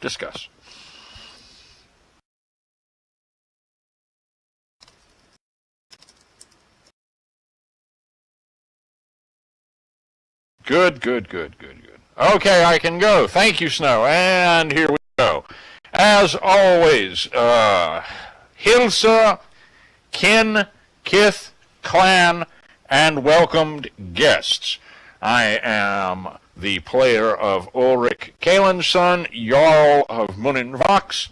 Discuss. Good. Okay, I can go. Thank you, Snow. And here we go. As always, Hilsa, kin, kith, clan, and welcomed guests. I am the player of Ulric.WMV, son, Jarl of Munenvox,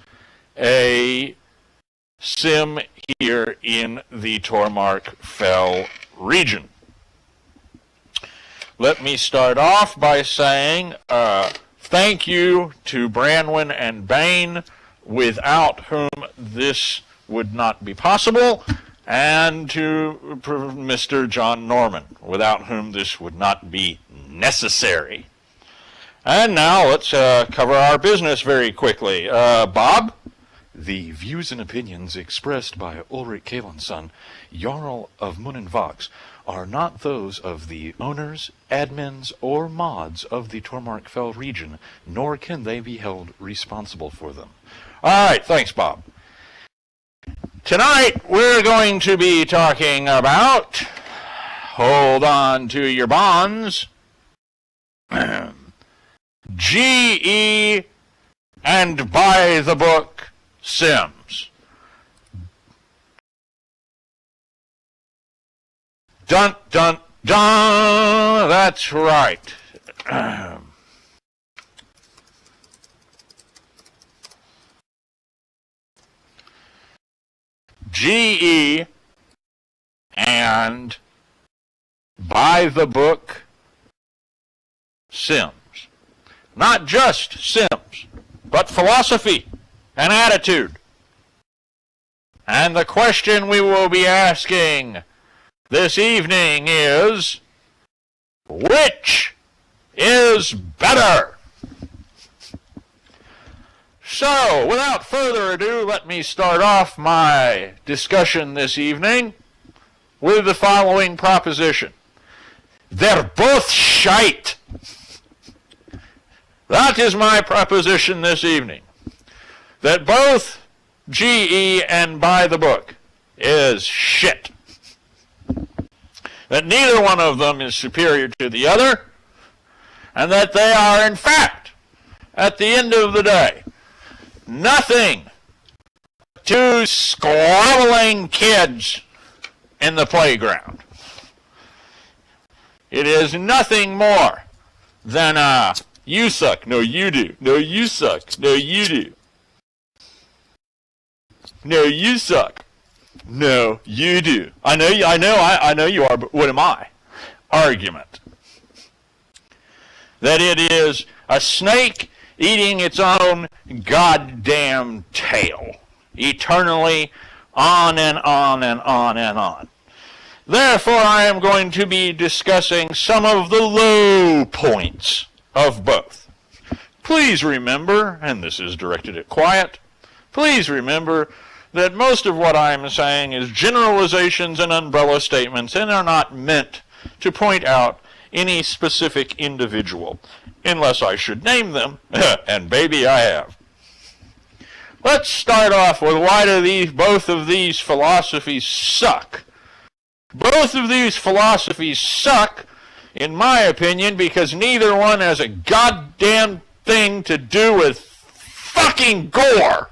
a sim here in the Tormark Fell region. Let me start off by saying thank you to Branwen and Bane, without whom this would not be possible, and to Mr. John Norman, without whom this would not be necessary. And now let's cover our business very quickly. Bob? The views and opinions expressed by Ulric.WMV, son, Jarl of Munenvox, are not those of the owners, admins, or mods of the Tormark Fell region, nor can they be held responsible for them. All right, thanks, Bob. Tonight, we're going to be talking about, hold on to your bonds, GE and by-the-book Sims. Dun, dun, dun! That's right. GE and by-the-book Sims. Not just Sims, but philosophy and attitude. And the question we will be asking this evening is, which is better? So, without further ado, let me start off my discussion this evening with the following proposition. They're both shite. That is my proposition this evening. That both GE and by the book is shit. That neither one of them is superior to the other, and that they are, in fact, at the end of the day, nothing but two squabbling kids in the playground. It is nothing more than you suck, no you do. No, you suck, no you do. No, you suck. No, you do. I know you are, but what am I? Argument. That it is a snake eating its own goddamn tail. Eternally on and on and on and on. Therefore, I am going to be discussing some of the low points of both. Please remember, and this is directed at Quiet, please remember that most of what I'm saying is generalizations and umbrella statements and are not meant to point out any specific individual, unless I should name them, and baby I have. Let's start off with why do both of these philosophies suck. Both of these philosophies suck, in my opinion, because neither one has a goddamn thing to do with fucking gore.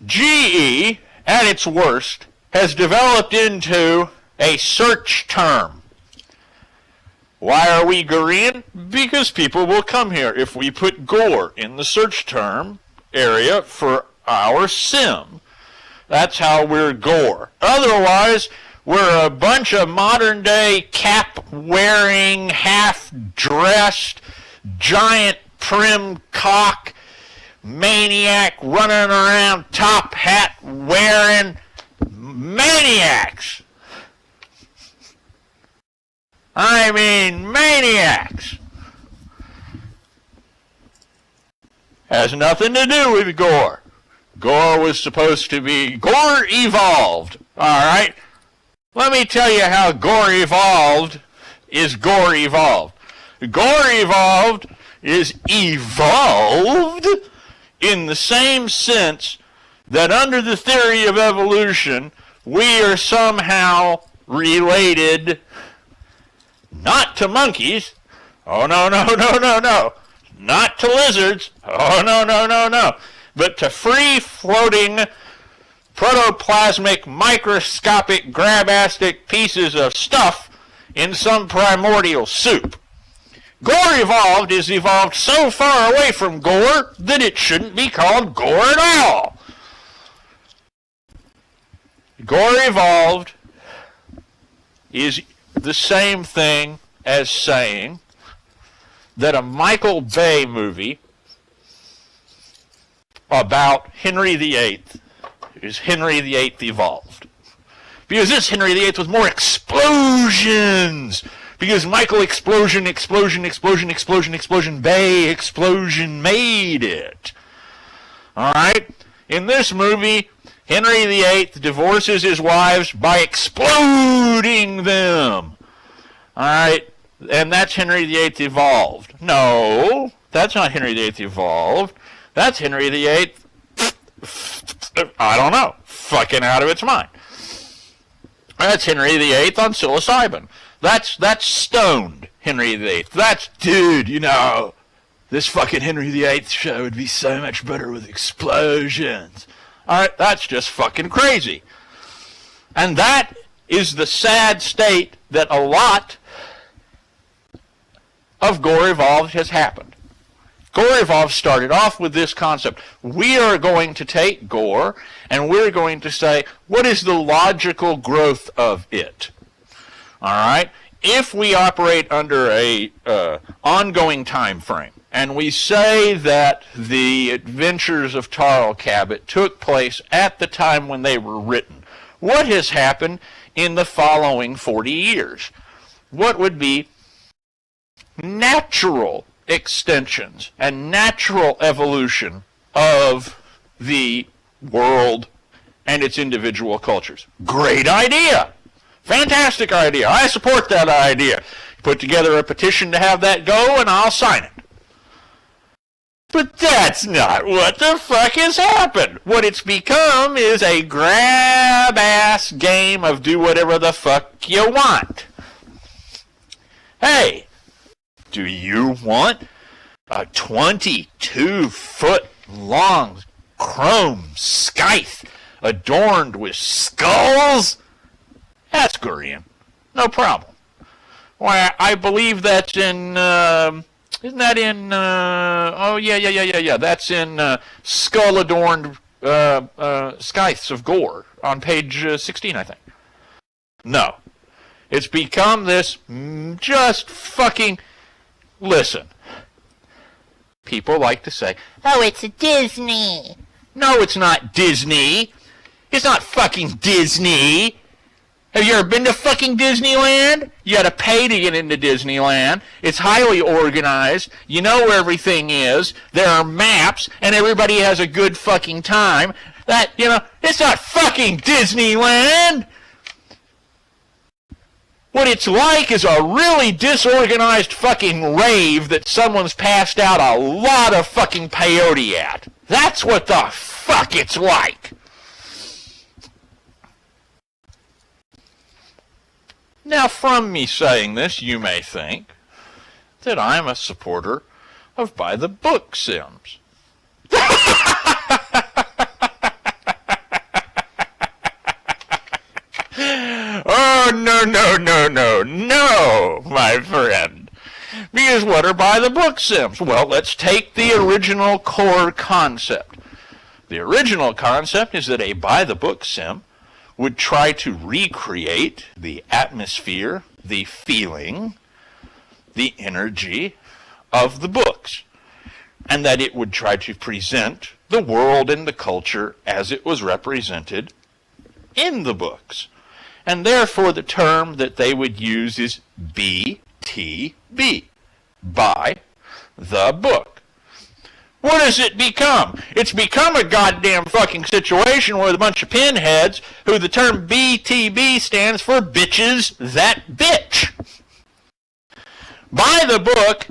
GE, at its worst, has developed into a search term. Why are we Gorean? Because people will come here if we put gore in the search term area for our sim. That's how we're gore. Otherwise, we're a bunch of modern-day cap-wearing, half-dressed, giant prim cock maniac running around, top hat wearing maniacs. I mean maniacs. Has nothing to do with gore. Gore was supposed to be gore evolved. All right? Let me tell you how gore evolved is gore evolved. Gore evolved is evolved in the same sense that under the theory of evolution, we are somehow related not to monkeys. Oh, no, no, no, no, no. Not to lizards. Oh, no, no, no, no. But to free-floating, protoplasmic, microscopic, grabastic pieces of stuff in some primordial soup. Gore evolved is evolved so far away from gore that it shouldn't be called gore at all. Gore evolved is the same thing as saying that a Michael Bay movie about Henry VIII is Henry VIII evolved. Because this Henry VIII was more explosions. Because Michael explosion, explosion, explosion, explosion, explosion, Bay explosion made it. Alright? In this movie, Henry VIII divorces his wives by exploding them. Alright? And that's Henry VIII evolved. No, that's not Henry VIII evolved. That's Henry VIII, I don't know, fucking out of its mind. That's Henry VIII on psilocybin. That's stoned Henry VIII. That's, dude, you know, this fucking Henry VIII show would be so much better with explosions. Alright, that's just fucking crazy. And that is the sad state that a lot of Gore Evolved has happened. Gore Evolved started off with this concept. We are going to take gore and we're going to say, what is the logical growth of it? Alright? If we operate under a ongoing time frame, and we say that the adventures of Tarl Cabot took place at the time when they were written, what has happened in the following 40 years? What would be natural extensions and natural evolution of the world and its individual cultures? Great idea! Fantastic idea! I support that idea. Put together a petition to have that go and I'll sign it. But that's not what the fuck has happened. What it's become is a grab-ass game of do whatever the fuck you want. Hey, do you want a 22-foot long chrome scythe adorned with skulls? That's Gurian. No problem. Why, I believe that's in, isn't that in, oh, yeah. That's in skull-adorned scythes of gore on page 16, I think. No. It's become this just fucking, listen. People like to say, oh, it's Disney. No, it's not Disney. It's not fucking Disney. Have you ever been to fucking Disneyland? You gotta pay to get into Disneyland. It's highly organized. You know where everything is. There are maps, and everybody has a good fucking time. That, you know, it's not fucking Disneyland. What it's like is a really disorganized fucking rave that someone's passed out a lot of fucking peyote at. That's what the fuck it's like. Now, from me saying this, you may think that I'm a supporter of by-the-book Sims. Oh, no, my friend. Because what are by-the-book Sims? Well, let's take the original core concept. The original concept is that a by-the-book Sim would try to recreate the atmosphere, the feeling, the energy of the books, and that it would try to present the world and the culture as it was represented in the books. And therefore the term that they would use is BTB, by the book. What has it become? It's become a goddamn fucking situation with a bunch of pinheads who the term BTB stands for bitches that bitch. By the book,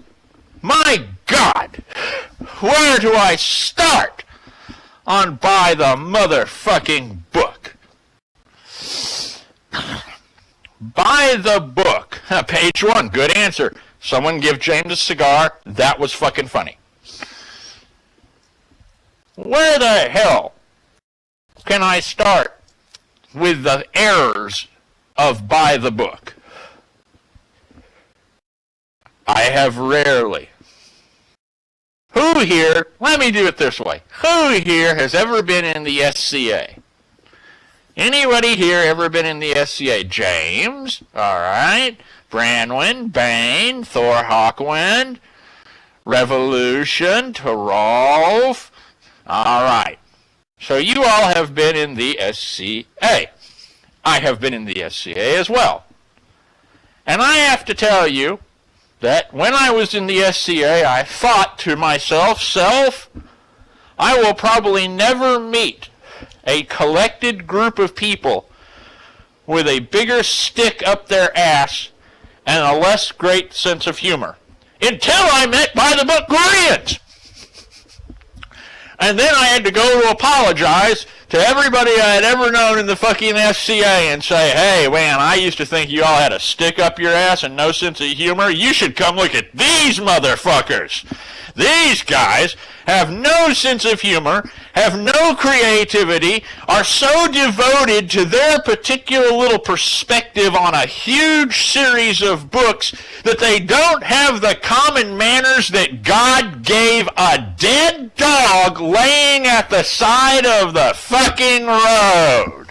my God, where do I start on by the motherfucking book? By the book. Page 1, good answer. Someone give James a cigar. That was fucking funny. Where the hell can I start with the errors of by the book? I have rarely. Who here, let me do it this way. Who here has ever been in the SCA? Anybody here ever been in the SCA? James, all right. Branwyn, Bane, Thor Hawkwind, Revolution, Tarolf. All right. So you all have been in the SCA. I have been in the SCA as well. And I have to tell you that when I was in the SCA, I thought to myself, I will probably never meet a collected group of people with a bigger stick up their ass and a less great sense of humor. Until I met by the book Koreans. And then I had to go to apologize to everybody I had ever known in the fucking SCA and say, hey, man, I used to think you all had a stick up your ass and no sense of humor. You should come look at these motherfuckers. These guys have no sense of humor, have no creativity, are so devoted to their particular little perspective on a huge series of books that they don't have the common manners that God gave a dead dog laying at the side of the fucking road.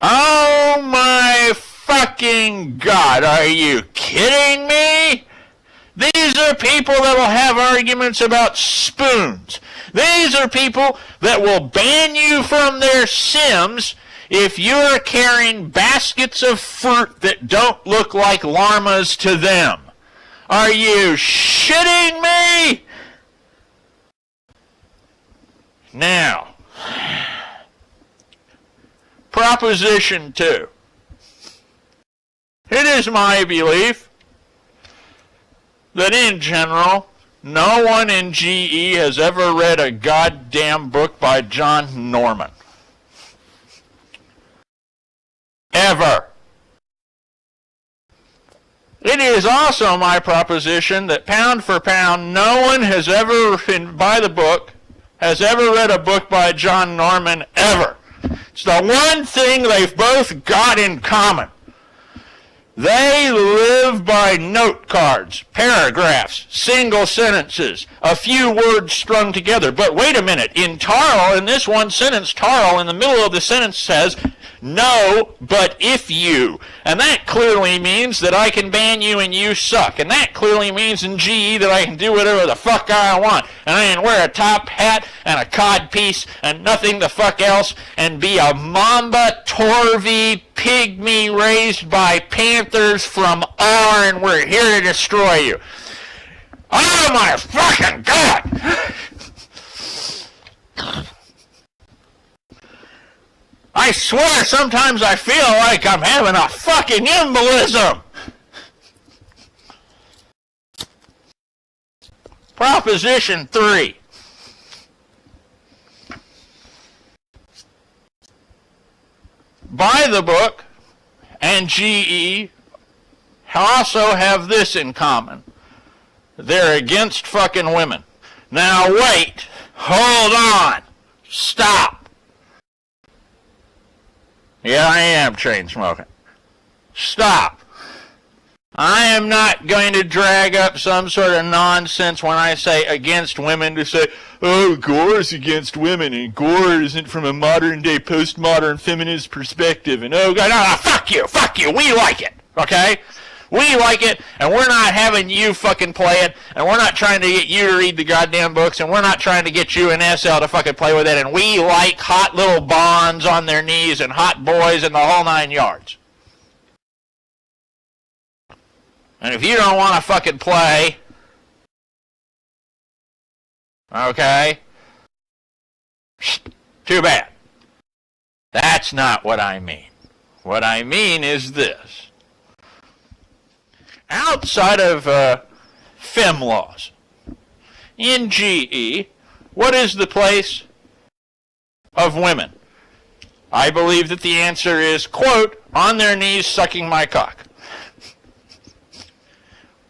Oh my fucking God, are you kidding me? These are people that will have arguments about spoons. These are people that will ban you from their Sims if you're carrying baskets of fruit that don't look like llamas to them. Are you shitting me? Now, Proposition 2. It is my belief that in general, no one in GE has ever read a goddamn book by John Norman. Ever. It is also my proposition that pound for pound, no one has ever, by the book, has ever read a book by John Norman, ever. It's the one thing they've both got in common. They live by note cards, paragraphs, single sentences, a few words strung together. But wait a minute, in this one sentence, Tarl in the middle of the sentence says, no, but if you. And that clearly means that I can ban you and you suck. And that clearly means in GE that I can do whatever the fuck I want. And I can wear a top hat and a cod piece and nothing the fuck else and be a Mamba Torvi pygmy raised by panthers from R and we're here to destroy you. Oh my fucking God! I swear sometimes I feel like I'm having a fucking embolism. Proposition 3. By the book and GE also have this in common. They're against fucking women. Now wait, hold on, stop. Yeah, I am chain smoking. Stop. I am not going to drag up some sort of nonsense when I say against women to say, oh, Gore is against women, and Gore isn't from a modern-day postmodern feminist perspective, and oh, God, no, fuck you, we like it, okay? We like it, and we're not having you fucking play it, and we're not trying to get you to read the goddamn books, and we're not trying to get you and SL to fucking play with it, and we like hot little bonds on their knees and hot boys and the whole 9 yards. And if you don't want to fucking play, okay, too bad. That's not what I mean. What I mean is this. outside of fem laws, in GE, what is the place of women? I believe that the answer is, quote, on their knees sucking my cock.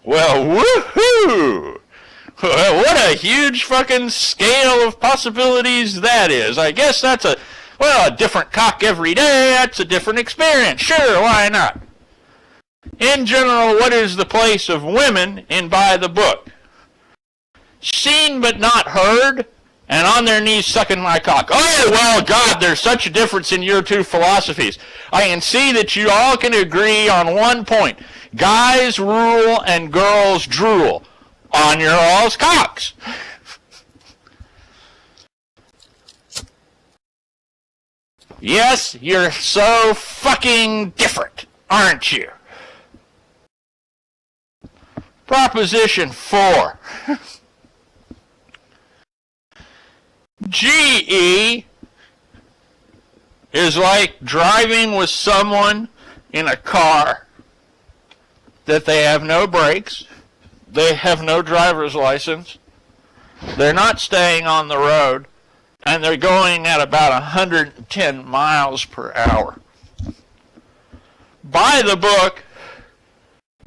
Well, woohoo! What a huge fucking scale of possibilities that is. I guess that's a different cock every day. That's a different experience. Sure, why not? In general, what is the place of women in By the Book? Seen but not heard, and on their knees sucking my cock. Oh, well, God, there's such a difference in your two philosophies. I can see that you all can agree on one point. Guys rule and girls drool on your all's cocks. Yes, you're so fucking different, aren't you? Proposition 4. GE is like driving with someone in a car that they have no brakes, they have no driver's license, they're not staying on the road, and they're going at about 110 miles per hour. By the Book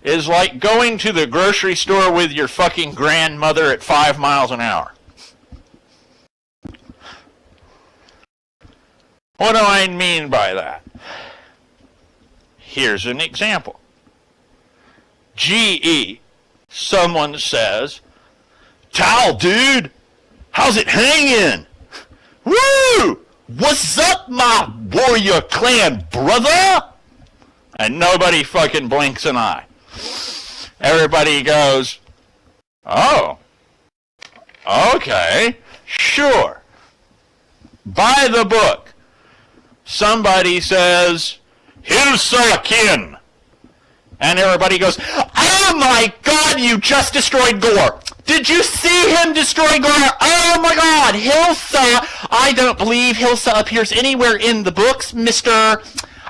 is like going to the grocery store with your fucking grandmother at 5 miles an hour. What do I mean by that? Here's an example. GE, someone says, "Tal, dude, how's it hanging? Woo! What's up, my warrior clan brother?" And nobody fucking blinks an eye. Everybody goes, "Oh, okay, sure." By the Book, somebody says, "Hilsa kin." And everybody goes, "Oh my God, you just destroyed Gore. Did you see him destroy Gore? Oh my God, Hilsa. I don't believe Hilsa appears anywhere in the books, Mr.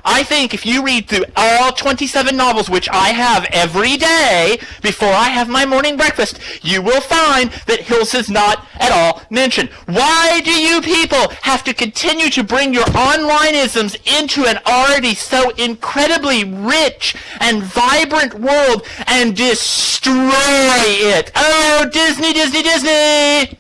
I think if you read through all 27 novels, which I have every day before I have my morning breakfast, you will find that Hilsa's not at all mentioned. Why do you people have to continue to bring your online-isms into an already so incredibly rich and vibrant world and destroy it? Oh, Disney, Disney, Disney!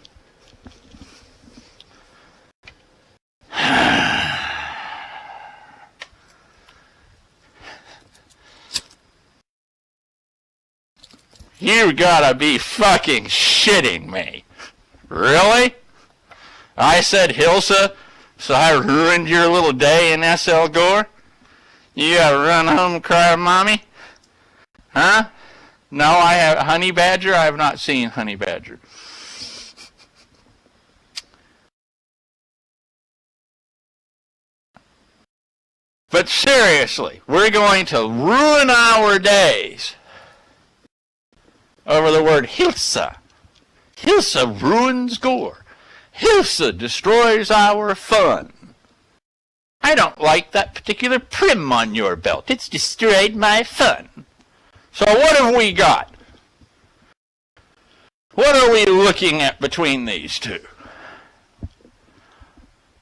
You gotta be fucking shitting me. Really? I said Hilsa, so I ruined your little day in S.L. Gore? You gotta run home and cry to mommy? Huh? No, I have Honey Badger? I have not seen Honey Badger. But seriously, we're going to ruin our days over the word Hilsa. Hilsa ruins Gore. Hilsa destroys our fun. I don't like that particular prim on your belt. It's destroyed my fun. So what have we got? What are we looking at between these two?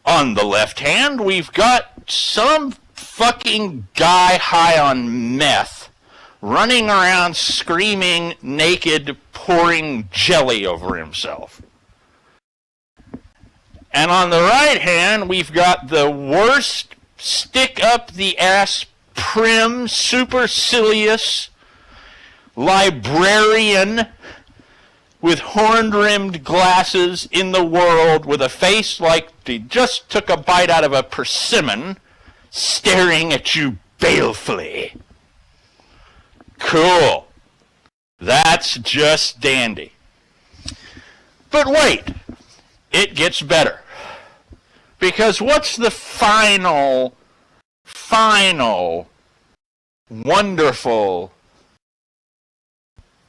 On the left hand, we've got some fucking guy high on meth running around screaming, naked, pouring jelly over himself. And on the right hand, we've got the worst stick-up-the-ass, prim, supercilious librarian with horn-rimmed glasses in the world, with a face like he just took a bite out of a persimmon, staring at you balefully. Cool. That's just dandy. But wait, it gets better. Because what's the final, wonderful,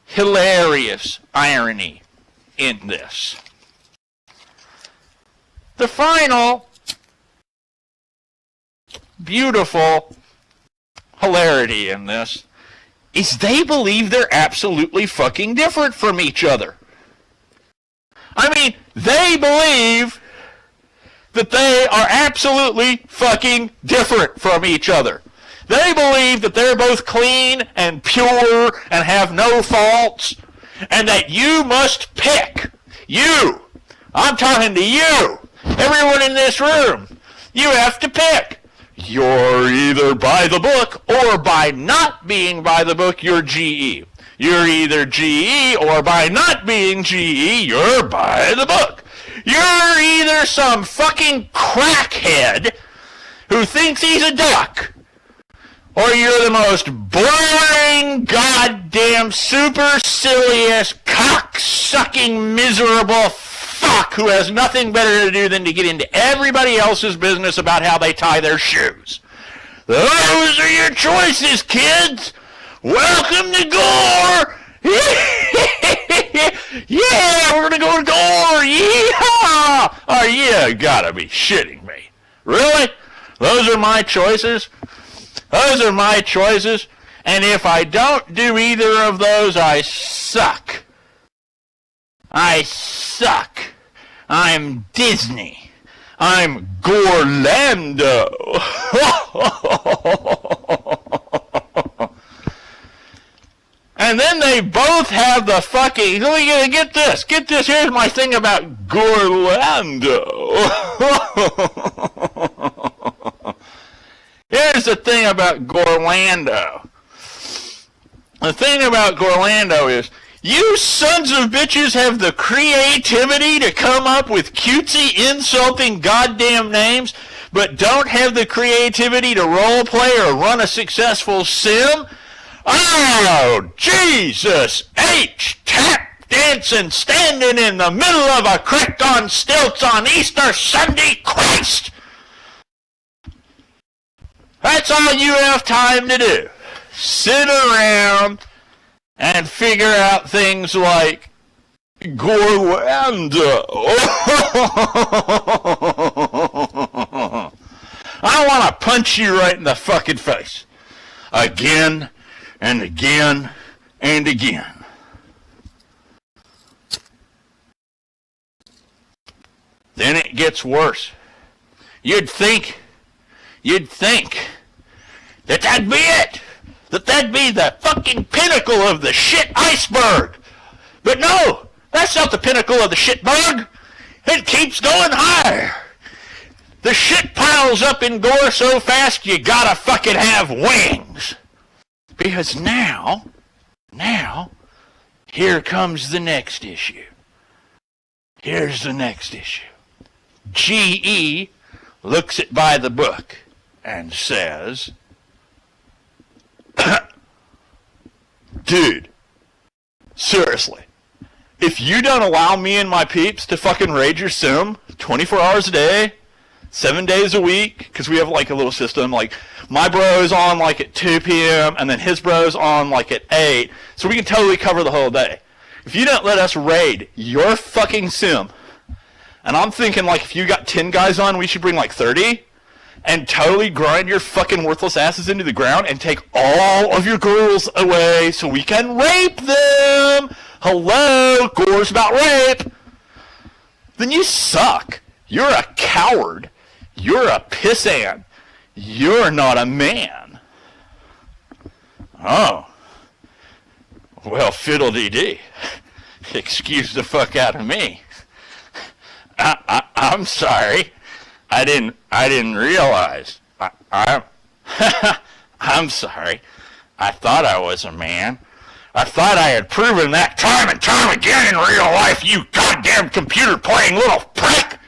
hilarious irony in this? The final, beautiful hilarity in this is they believe they're absolutely fucking different from each other. I mean, they believe that they are absolutely fucking different from each other. They believe that they're both clean and pure and have no faults, and that you must pick. You. I'm talking to you. Everyone in this room. You have to pick. You're either by the book, or by not being by the book, you're GE. You're either GE, or by not being GE, you're by the book. You're either some fucking crackhead who thinks he's a duck, or you're the most boring, goddamn, supercilious, cock-sucking, miserable fuck who has nothing better to do than to get into everybody else's business about how they tie their shoes. Those are your choices, kids. Welcome to Gore. Yeah, we're going to go to Gore. Yeehaw. Oh, you gotta be shitting me. Really? Those are my choices? Those are my choices? And if I don't do either of those, I suck. I suck. I'm Disney. I'm Gorlando. And then they both have the fucking... Get this. Get this. Here's my thing about Gorlando. Here's the thing about Gorlando. The thing about Gorlando is, you sons of bitches have the creativity to come up with cutesy, insulting goddamn names, but don't have the creativity to role play or run a successful sim? Oh, Jesus H. Tap dancing, standing in the middle of a creek on stilts on Easter Sunday, Christ! That's all you have time to do. Sit around and figure out things like Gorlando. I want to punch you right in the fucking face. Again and again and again. Then it gets worse. You'd think that that'd be it. That that'd be the fucking pinnacle of the shit iceberg. But no, that's not the pinnacle of the shitberg. It keeps going higher. The shit piles up in Gore so fast you gotta fucking have wings. Because now, here comes the next issue. Here's the next issue. GE looks it by the book and says, dude, seriously, if you don't allow me and my peeps to fucking raid your sim 24 hours a day, 7 days a week, because we have like a little system, like my bro's on like at 2 p.m. and then his bro's on like at 8, so we can totally cover the whole day. If you don't let us raid your fucking sim, and I'm thinking like if you got 10 guys on, we should bring like 30, and totally grind your fucking worthless asses into the ground and take all of your girls away so we can rape them. Hello, Gore's about rape. Then you suck. You're a coward. You're a pissant. You're not a man. Oh. Well, fiddle-dee-dee. Excuse the fuck out of me. I'm sorry. I didn't realize. I'm sorry. I thought I was a man. I thought I had proven that time and time again in real life, you goddamn computer-playing little prick.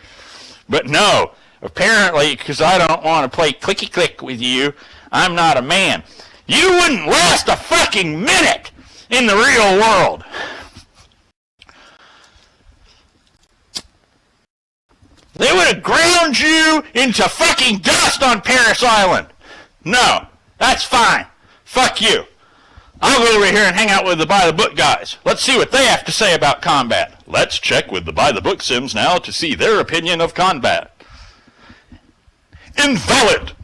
But no, apparently, because I don't want to play clicky-click with you, I'm not a man. You wouldn't last a fucking minute in the real world. They would have ground you into fucking dust on Paris Island. No, that's fine. Fuck you. I'll go over here and hang out with the by-the-book guys. Let's see what they have to say about combat. Let's check with the by-the-book sims now to see their opinion of combat. Invalid.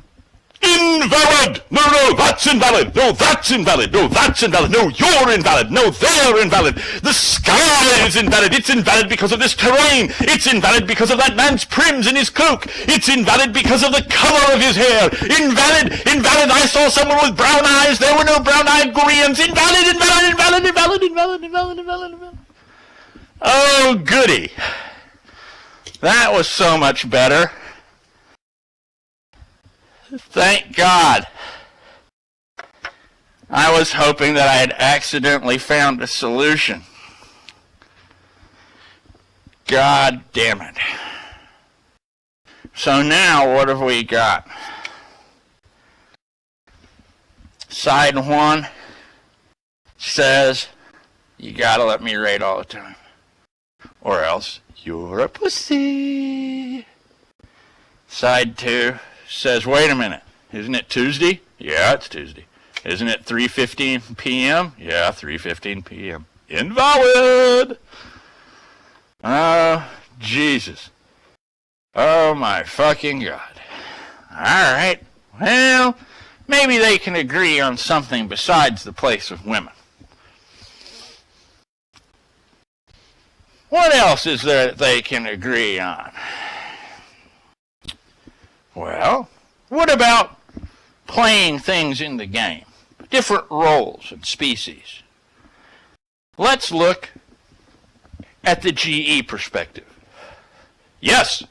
Invalid! No, no, that's invalid! No, that's invalid! No, that's invalid! No, you're invalid! No, they're invalid! The sky is invalid! It's invalid because of this terrain! It's invalid because of that man's prims in his cloak! It's invalid because of the color of his hair! Invalid! Invalid! I saw someone with brown eyes! There were no brown-eyed Koreans! Invalid! Invalid! Invalid! Invalid! Invalid! Invalid! Invalid! Invalid! Oh, goody. That was so much better. Thank God. I was hoping that I had accidentally found a solution. God damn it. So now what have we got? Side 1 says, you gotta let me rate all the time, or else you're a pussy. Side 2 says, wait a minute, isn't it Tuesday? Yeah, it's Tuesday. Isn't it 3:15 p.m.? Yeah, 3:15 p.m. Invalid! Oh, Jesus. Oh, my fucking God. Alright, well, maybe they can agree on something besides the place of women. What else is there that they can agree on? Well, what about playing things in the game? Different roles and species. Let's look at the GE perspective. Yes,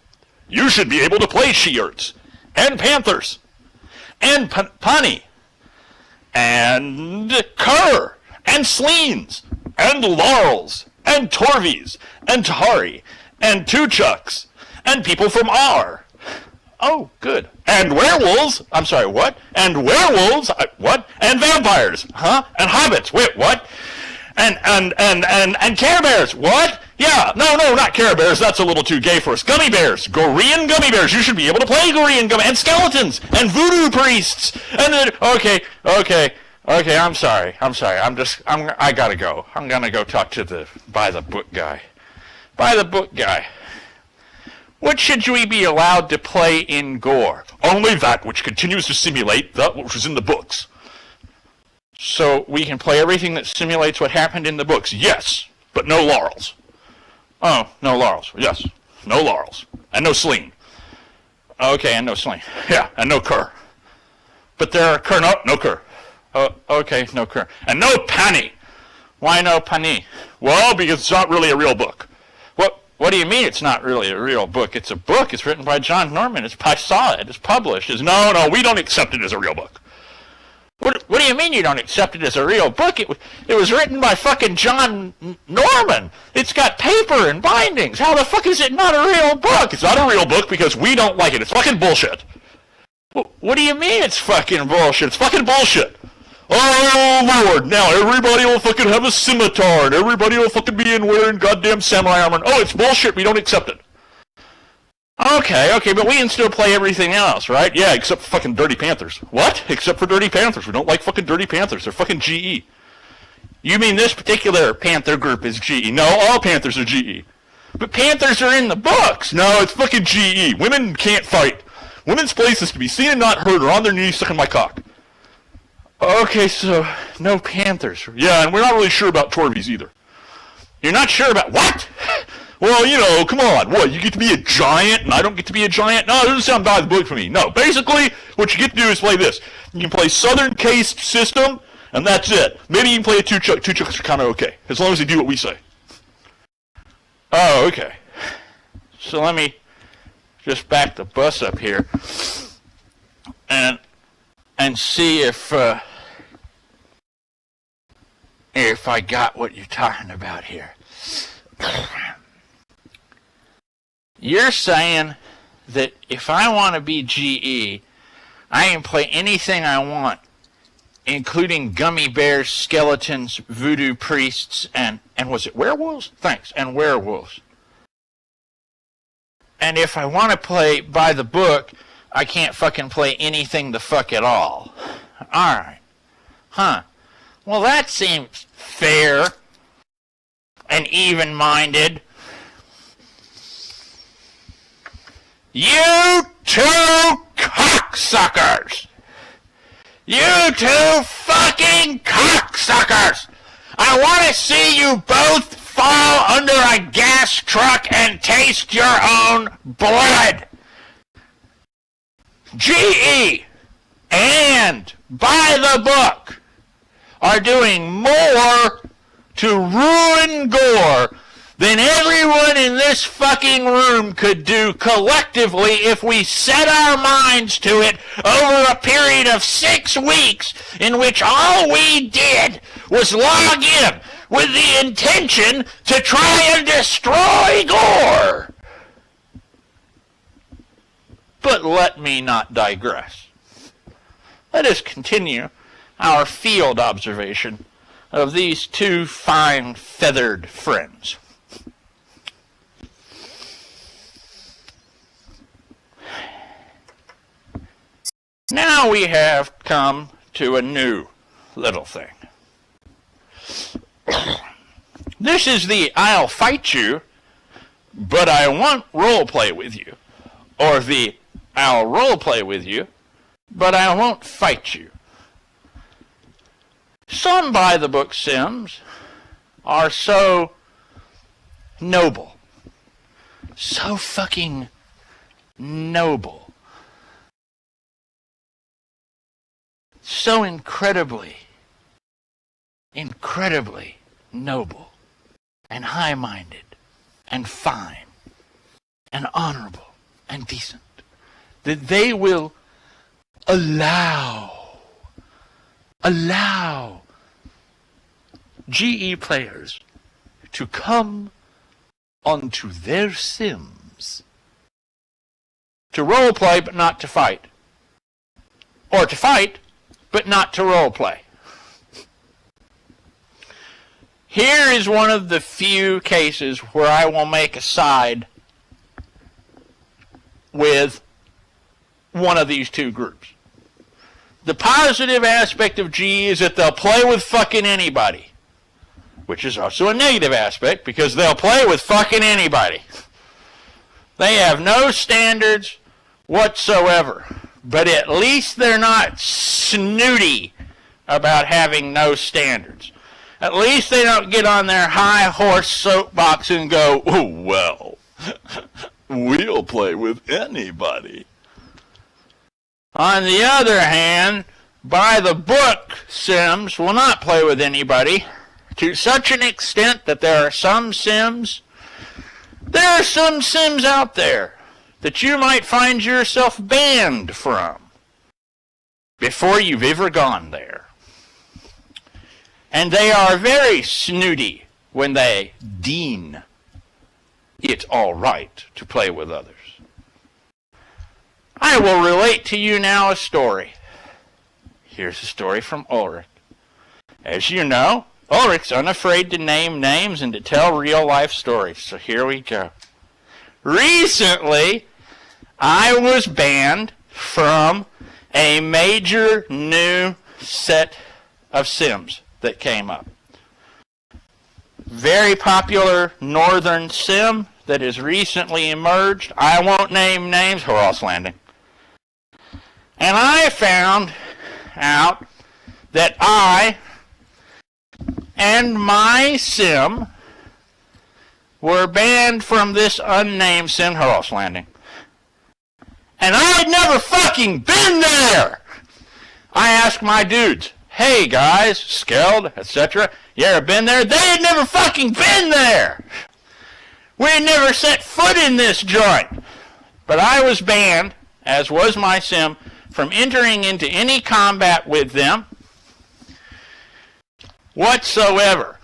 you should be able to play Sheards, and Panthers, And Punny. and Kerr, and Sleens, and Laurels, and Torvies, and Tari, and Tuchucks, and people from R. Oh, good. And werewolves, I'm sorry, what? And werewolves, what? And vampires, huh? And hobbits, wait, what? And Care Bears, what? Yeah, no, not Care Bears, that's a little too gay for us. Gummy Bears, Gorean Gummy Bears, you should be able to play Gorean Gummy, and skeletons, and voodoo priests, and then, okay, I'm sorry, I gotta go. I'm gonna go talk to the by-the-book guy. By-the-book guy. What should we be allowed to play in Gore? Only that which continues to simulate that which was in the books. So we can play everything that simulates what happened in the books. Yes, but no Laurels. Oh, no Laurels. Yes, no Laurels. And no Sling. Okay, and no Sling. Yeah, and no Kerr. But there are Kerr, no Kerr. Okay, no Kerr. And no Panny. Why no Pani? Well, because it's not really a real book. What do you mean it's not really a real book? It's a book. It's written by John Norman. I saw it. It's published. No, we don't accept it as a real book. What do you mean you don't accept it as a real book? It was written by fucking John Norman. It's got paper and bindings. How the fuck is it not a real book? It's not a real book because we don't like it. It's fucking bullshit. What do you mean it's fucking bullshit? It's fucking bullshit. Oh, Lord, now everybody will fucking have a scimitar, and everybody will fucking be in wearing goddamn samurai armor. Oh, it's bullshit, we don't accept it. Okay, but we can still play everything else, right? Yeah, except for fucking Dirty Panthers. What? Except for Dirty Panthers. We don't like fucking Dirty Panthers. They're fucking GE. You mean this particular Panther group is GE? No, all Panthers are GE. But Panthers are in the books. No, it's fucking GE. Women can't fight. Women's place is to be seen and not heard or on their knees sucking my cock. Okay, so no Panthers. Yeah, and we're not really sure about Torvies either. You're not sure about what? Well, come on. What, you get to be a giant and I don't get to be a giant? No, it doesn't sound by the book for me. No, basically, what you get to do is play this. You can play Southern Cased System, and that's it. Maybe you can play a two-chuck. Two-chucks are kind of okay, as long as they do what we say. Oh, okay. So let me just back the bus up here and see if I got what you're talking about here. You're saying that if I want to be GE, I can play anything I want, including gummy bears, skeletons, voodoo priests, and was it werewolves? Thanks, and werewolves. And if I want to play by the book, I can't fucking play anything the fuck at all. Alright. Huh. Well, that seems fair and even-minded. You two cocksuckers! You two fucking cocksuckers! I want to see you both fall under a gas truck and taste your own blood. GE and By the Book are doing more to ruin gore than everyone in this fucking room could do collectively if we set our minds to it over a period of 6 weeks in which all we did was log in with the intention to try and destroy gore. But let me not digress. Let us continue our field observation of these two fine feathered friends. Now we have come to a new little thing. This is the I'll fight you, but I won't role play with you. Or the I'll role play with you, but I won't fight you. Some by the book Sims are so noble. So fucking noble. So incredibly noble and high-minded and fine and honorable and decent that they will allow GE players to come onto their Sims to role play but not to fight, or to fight but not to role play. Here is one of the few cases where I will make a side with one of these two groups. The positive aspect of G is that they'll play with fucking anybody, which is also a negative aspect because they'll play with fucking anybody. They have no standards whatsoever, but at least they're not snooty about having no standards. At least they don't get on their high horse soapbox and go, oh, well, we'll play with anybody. On the other hand, by the book Sims will not play with anybody to such an extent that there are some Sims out there that you might find yourself banned from before you've ever gone there. And they are very snooty when they deem it all right to play with others. I will relate to you now a story. Here's a story from Ulric. As you know, Ulric's unafraid to name names and to tell real-life stories, so here we go. Recently, I was banned from a major new set of Sims that came up. Very popular northern Sim that has recently emerged. I won't name names, Horace Landing. And I found out that I and my Sim were banned from this unnamed Sim, Horace Landing. And I had never fucking been there! I asked my dudes, hey guys, Skeld, etc., you ever been there? They had never fucking been there! We had never set foot in this joint. But I was banned, as was my Sim, from entering into any combat with them whatsoever.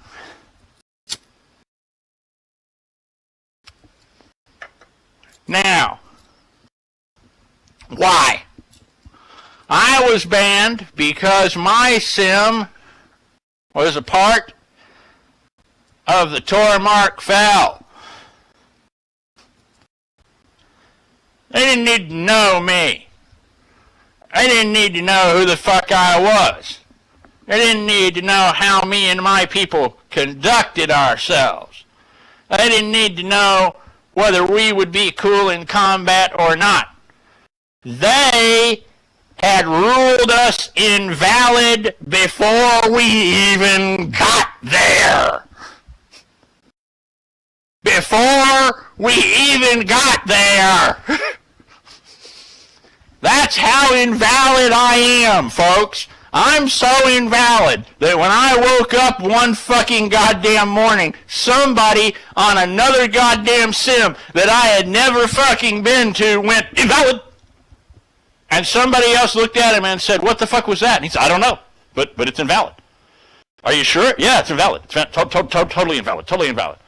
Now, why? I was banned because my Sim was a part of the Tormark Fel. They didn't need to know me. They didn't need to know who the fuck I was. They didn't need to know how me and my people conducted ourselves. They didn't need to know whether we would be cool in combat or not. They had ruled us invalid before we even got there. Before we even got there. That's how invalid I am, folks. I'm so invalid that when I woke up one fucking goddamn morning, somebody on another goddamn sim that I had never fucking been to went, invalid. And somebody else looked at him and said, what the fuck was that? And he said, I don't know, but it's invalid. Are you sure? Yeah, it's invalid. It's totally invalid. Totally invalid.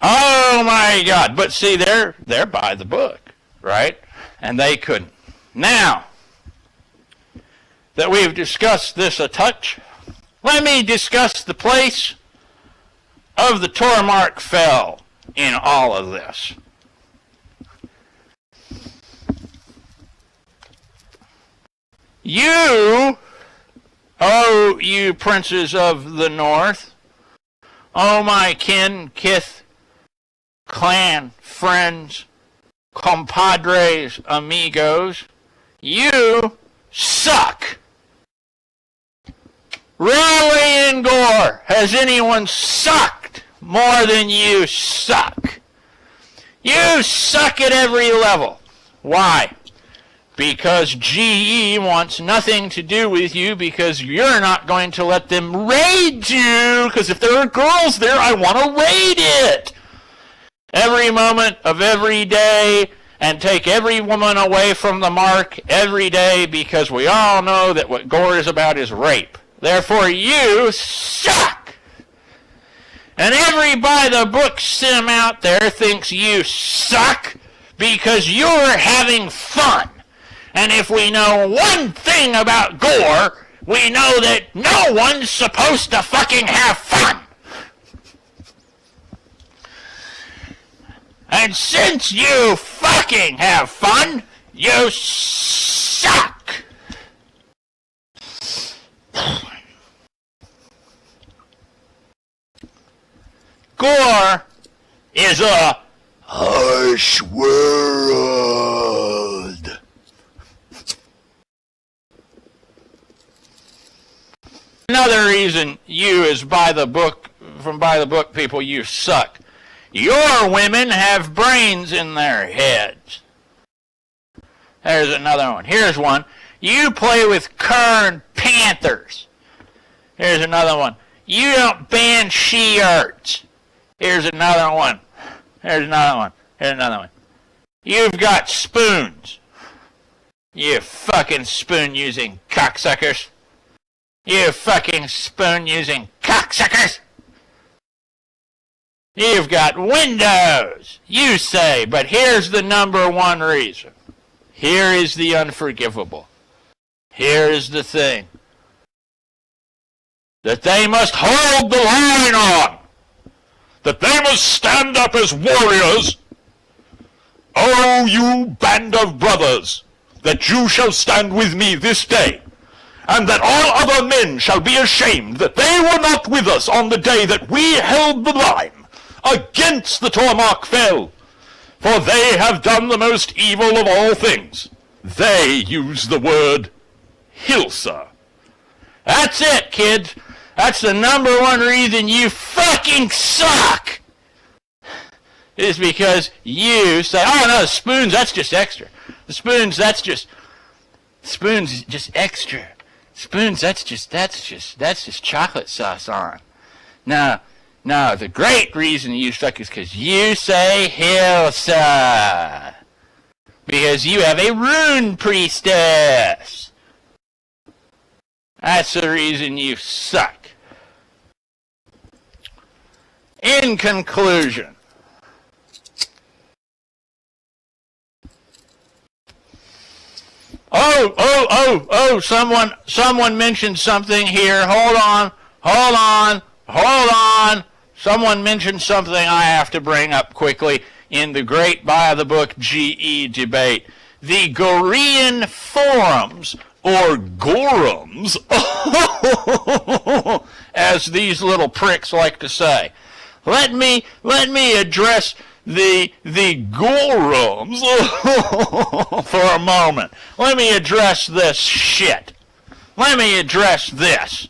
Oh my God. But see, they're by the book, right? And they couldn't. Now that we've discussed this a touch, let me discuss the place of the Tormark Fell in all of this. You, oh, you princes of the north, oh, my kin, kith, clan, friends, compadres, amigos, you suck. Really, in Gore, has anyone sucked more than you suck? You suck at every level. Why? Because GE wants nothing to do with you because you're not going to let them raid you, because if there are girls there, I want to raid it. Every moment of every day, and take every woman away from the mark every day, because we all know that what Gore is about is rape. Therefore, you suck. And every by-the-book sim out there thinks you suck because you're having fun. And if we know one thing about Gore, we know that no one's supposed to fucking have fun. And since you fucking have fun, you suck. Gore is a harsh world. Another reason you as from by the book people, you suck. Your women have brains in their heads. There's another one. Here's one. You play with cur and panthers. Here's another one. You don't ban she-erts. Here's another one. Here's another one. Here's another one. You've got spoons. You fucking spoon-using cocksuckers. You fucking spoon-using cocksuckers. You've got windows, you say, but here's the number one reason. Here is the unforgivable. Here is the thing that they must hold the line on. That they must stand up as warriors. O you band of brothers, that you shall stand with me this day, and that all other men shall be ashamed that they were not with us on the day that we held the line against the Tormark Fell, for they have done the most evil of all things. They use the word Hilsa. That's it, kids. That's the number one reason you fucking suck. Is because you say, oh no, the spoons, that's just extra. The spoons, that's just extra. Spoons, that's just chocolate sauce on. No, the great reason you suck is because you say Hilsa. Because you have a rune priestess. That's the reason you suck. In conclusion, someone mentioned something here. Hold on. Someone mentioned something I have to bring up quickly in the great by-the-book GE debate. The Gorean forums, or Gorums, as these little pricks like to say. Let me address Gorums for a moment. Let me address this shit. Let me address this.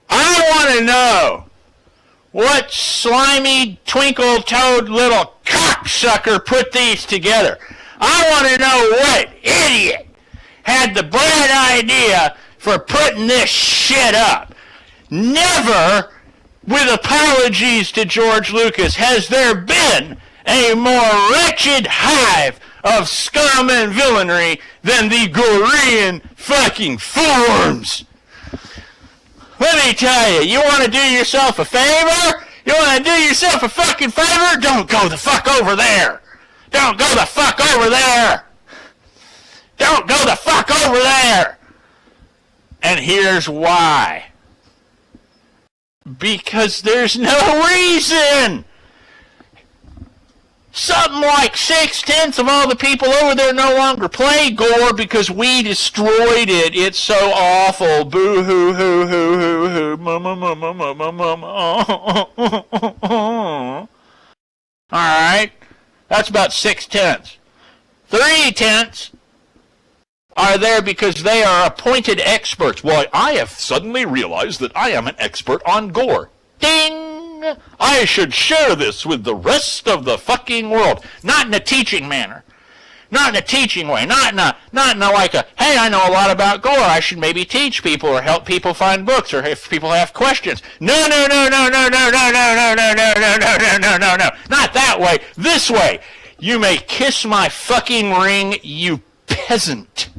I want to know what slimy, twinkle-toed little cocksucker put these together. I want to know what idiot had the bright idea for putting this shit up. Never, with apologies to George Lucas, has there been a more wretched hive of scum and villainy than the Gorean fucking forms. Let me tell you, you want to do yourself a favor? You want to do yourself a fucking favor? Don't go the fuck over there. Don't go the fuck over there. Don't go the fuck over there. And here's why. Because there's no reason. Something like 6/10 of all the people over there no longer play Gore because we destroyed it. It's so awful. Boo hoo hoo hoo hoo hoo. Mama mama mama mama. Alright. That's about 6/10. 3/10 are there because they are appointed experts. Why, I have suddenly realized that I am an expert on Gore. Ding! I should share this with the rest of the fucking world. Not in a teaching manner. Not in a teaching way. Not in a like a, hey, I know a lot about Gore. I should maybe teach people or help people find books or if people have questions. No. Not that way. This way. You may kiss my fucking ring, you peasant.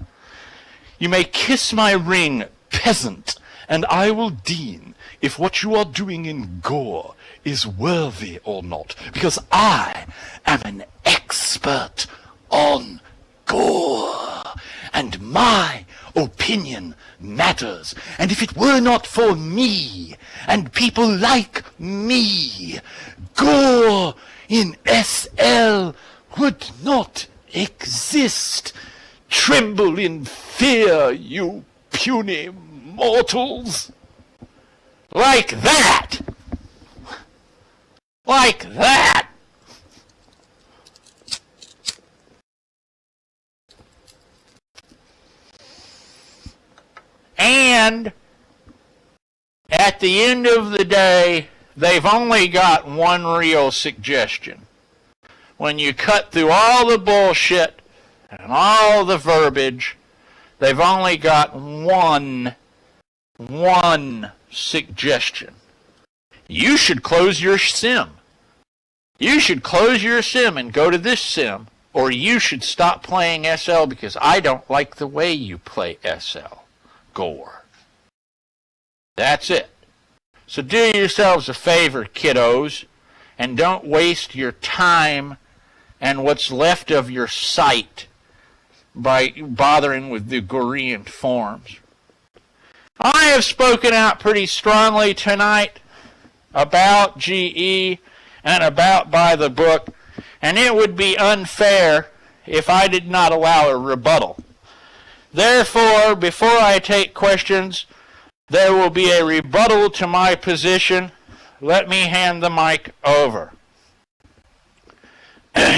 You may kiss my ring, peasant, and I will deem if what you are doing in Gore is worthy or not, because I am an expert on Gore, and my opinion matters. And if it were not for me, and people like me, Gore in SL would not exist. Tremble in fear, you puny mortals. Like that. Like that. And at the end of the day, they've only got one real suggestion. When you cut through all the bullshit and all the verbiage, they've only got one suggestion. You should close your sim. You should close your sim and go to this sim, or you should stop playing SL because I don't like the way you play SL. Gore. That's it. So do yourselves a favor, kiddos, and don't waste your time and what's left of your sight by bothering with the Gorean forms. I have spoken out pretty strongly tonight about GE and about by the book, and it would be unfair if I did not allow a rebuttal. Therefore, before I take questions, there will be a rebuttal to my position. Let me hand the mic over.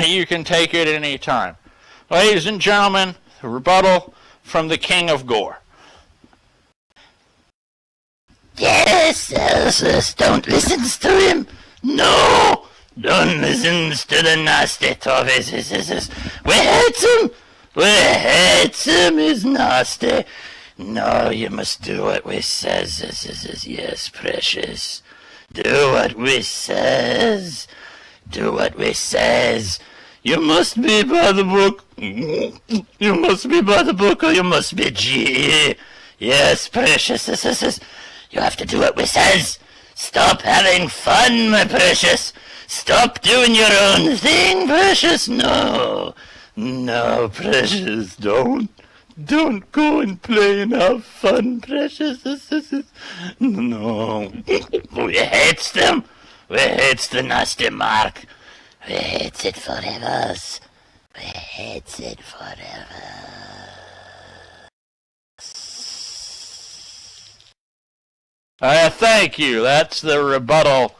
You can take it any time. Ladies and gentlemen, the rebuttal from the King of Gore. Yes, don't listen to him. No, don't listen to the nasty toys. We hate him. We hate him. He's nasty. No, you must do what we says. Yes, precious. Do what we says. Do what we says. You must be by the book. You must be by the book, or you must be G. Yes, precious. You have to do what we says. Stop having fun, my precious. Stop doing your own thing, precious. No, precious, don't. Don't go and play and have fun, precious. No. We hate them. We hate the nasty mark. We hate it forever. We hate it forever. Thank you. That's the rebuttal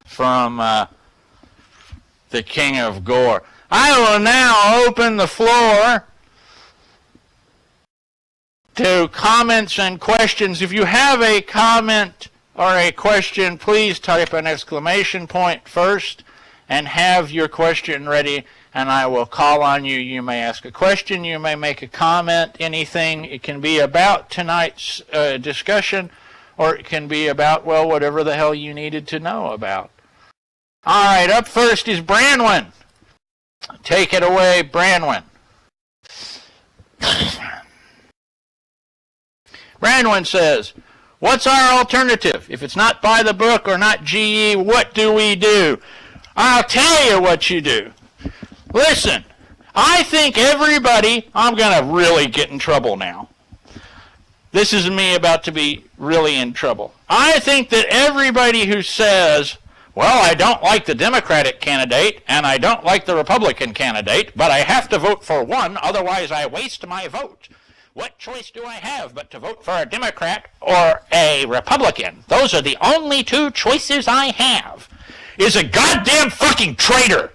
from the King of Gore. I will now open the floor to comments and questions. If you have a comment or a question, please type an exclamation point first and have your question ready, and I will call on you. You may ask a question, you may make a comment, anything. It can be about tonight's discussion, or it can be about, well, whatever the hell you needed to know about. All right, up first is Branwyn. Take it away, Branwyn. Branwyn says, what's our alternative? If it's not by the book or not GE, what do we do? I'll tell you what you do. Listen, I think everybody, I'm going to really get in trouble now. This is me about to be really in trouble. I think that everybody who says, well, I don't like the Democratic candidate and I don't like the Republican candidate, but I have to vote for one, otherwise I waste my vote. What choice do I have but to vote for a Democrat or a Republican? Those are the only two choices I have. Is a goddamn fucking traitor.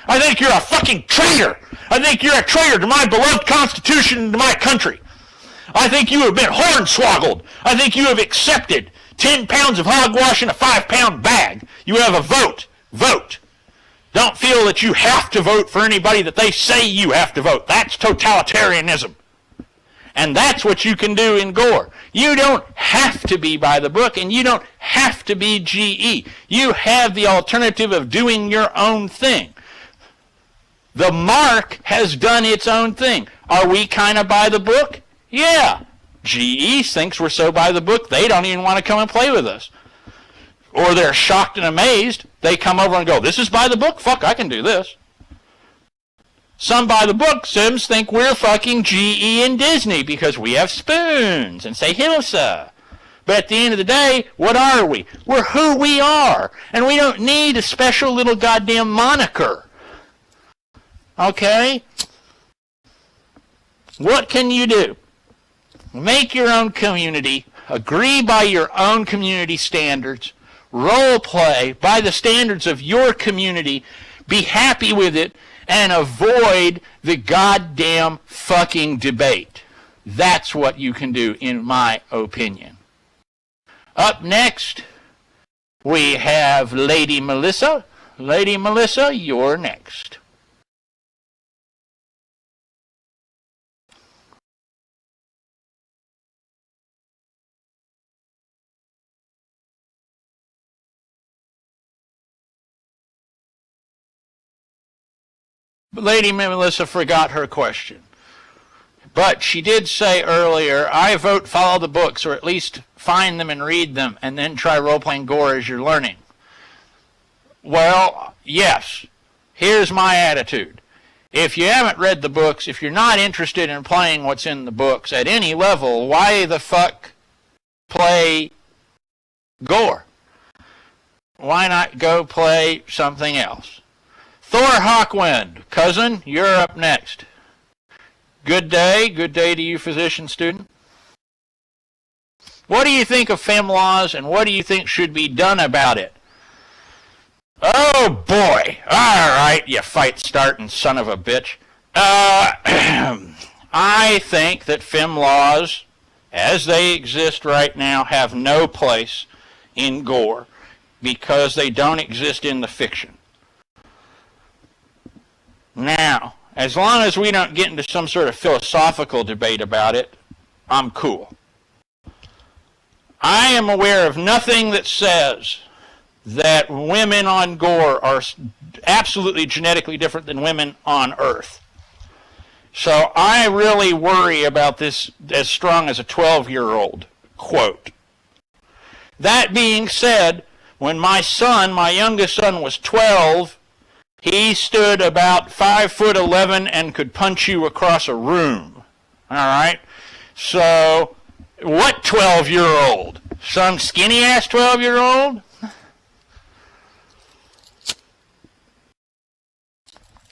I think you're a fucking traitor. I think you're a traitor to my beloved Constitution and to my country. I think you have been hornswoggled. I think you have accepted 10 pounds of hogwash in a 5-pound bag. You have a vote. Vote. Don't feel that you have to vote for anybody that they say you have to vote. That's totalitarianism. And that's what you can do in Gore. You don't have to be by the book, and you don't have to be GE. You have the alternative of doing your own thing. The Mark has done its own thing. Are we kind of by the book? Yeah. GE thinks we're so by the book, they don't even want to come and play with us. Or they're shocked and amazed. They come over and go, this is by the book? Fuck, I can do this. Some by the book Sims think we're fucking GE and Disney because we have spoons and say Hilsa. But at the end of the day, what are we? We're who we are. And we don't need a special little goddamn moniker. Okay? What can you do? Make your own community. Agree by your own community standards. Role play by the standards of your community. Be happy with it. And avoid the goddamn fucking debate. That's what you can do, in my opinion. Up next, we have Lady Melissa. Lady Melissa, you're next. Lady Melissa forgot her question. But she did say earlier, I vote follow the books, or at least find them and read them, and then try role-playing Gore as you're learning. Well, yes. Here's my attitude. If you haven't read the books, if you're not interested in playing what's in the books at any level, why the fuck play Gore? Why not go play something else? Thor Hawkwind, cousin, you're up next. Good day to you, physician student. What do you think of fem laws, and what do you think should be done about it? Oh boy, alright, you fight starting son of a bitch. I think that fem laws, as they exist right now, have no place in Gore, because they don't exist in the fiction. Now, as long as we don't get into some sort of philosophical debate about it, I'm cool. I am aware of nothing that says that women on Gore are absolutely genetically different than women on Earth. So I really worry about this as strong as a 12-year-old quote. That being said, when my youngest son was 12, he stood about 5'11" and could punch you across a room. All right? So, what 12-year-old? Some skinny-ass 12-year-old?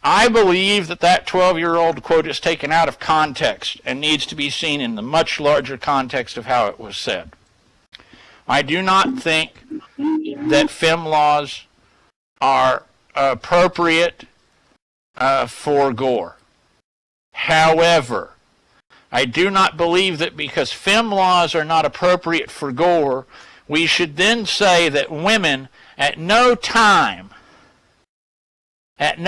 I believe that 12-year-old quote is taken out of context and needs to be seen in the much larger context of how it was said. I do not think that fem laws are appropriate for gore. However, I do not believe that because fem laws are not appropriate for gore, we should then say that women at no time have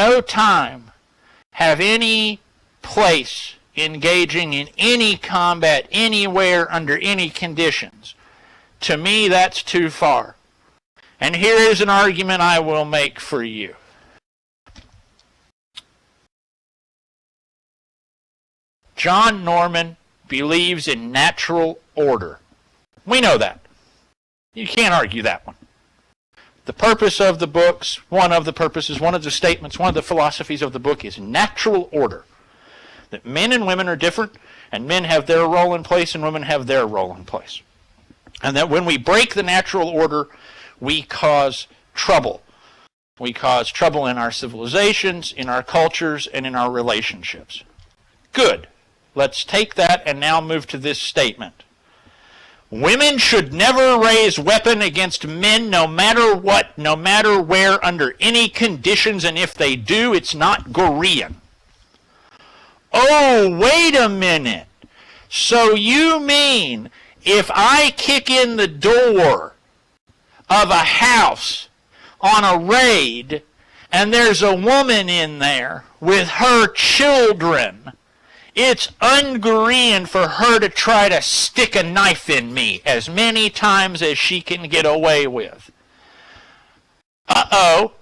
any place engaging in any combat anywhere under any conditions. To me, that's too far. And here is an argument I will make for you. John Norman believes in natural order. We know that. You can't argue that one. The purpose of the books, one of the purposes, one of the statements, one of the philosophies of the book is natural order. That men and women are different, and men have their role in place, and women have their role in place. And that when we break the natural order, we cause trouble. We cause trouble in our civilizations, in our cultures, and in our relationships. Good. Let's take that and now move to this statement. Women should never raise weapon against men no matter what, no matter where, under any conditions, and if they do, it's not Gorean. Oh, wait a minute. So you mean if I kick in the door of a house on a raid and there's a woman in there with her children, it's un-Gorean for her to try to stick a knife in me as many times as she can get away with? Uh-oh.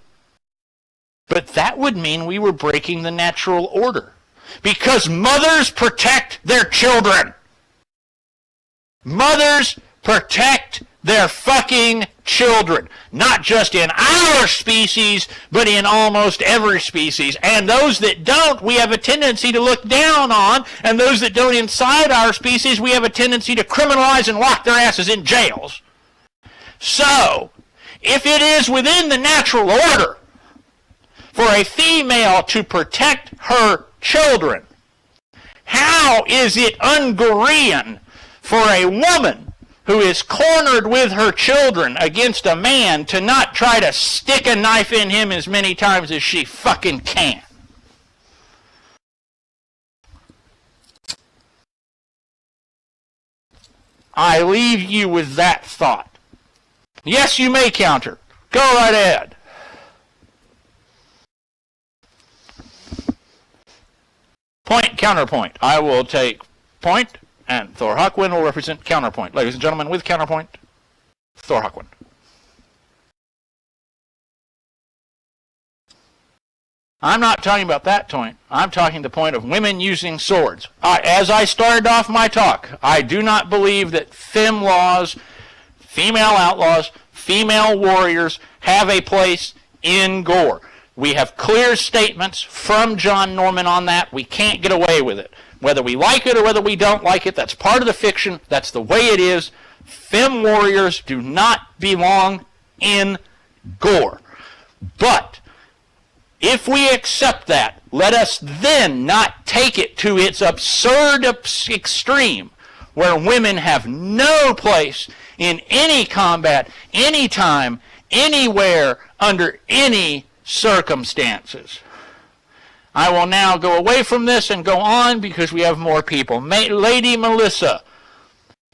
But that would mean we were breaking the natural order. Because mothers protect their children. Mothers protect their fucking children. Not just in our species, but in almost every species. And those that don't, we have a tendency to look down on. And those that don't inside our species, we have a tendency to criminalize and lock their asses in jails. So, if it is within the natural order for a female to protect her children, how is it un-Gorean for a woman who is cornered with her children against a man to not try to stick a knife in him as many times as she fucking can? I leave you with that thought. Yes, you may counter. Go right ahead. Point, counterpoint. I will take point, and Thor Hawkwind will represent counterpoint. Ladies and gentlemen, with counterpoint, Thor Hawkwind. I'm not talking about that point. I'm talking the point of women using swords. As I started off my talk, I do not believe that fem laws, female outlaws, female warriors have a place in gore. We have clear statements from John Norman on that. We can't get away with it. Whether we like it or whether we don't like it, that's part of the fiction. That's the way it is. Fem warriors do not belong in gore. But if we accept that, let us then not take it to its absurd extreme where women have no place in any combat, anytime, anywhere, under any circumstances. I will now go away from this and go on because we have more people. Lady Melissa,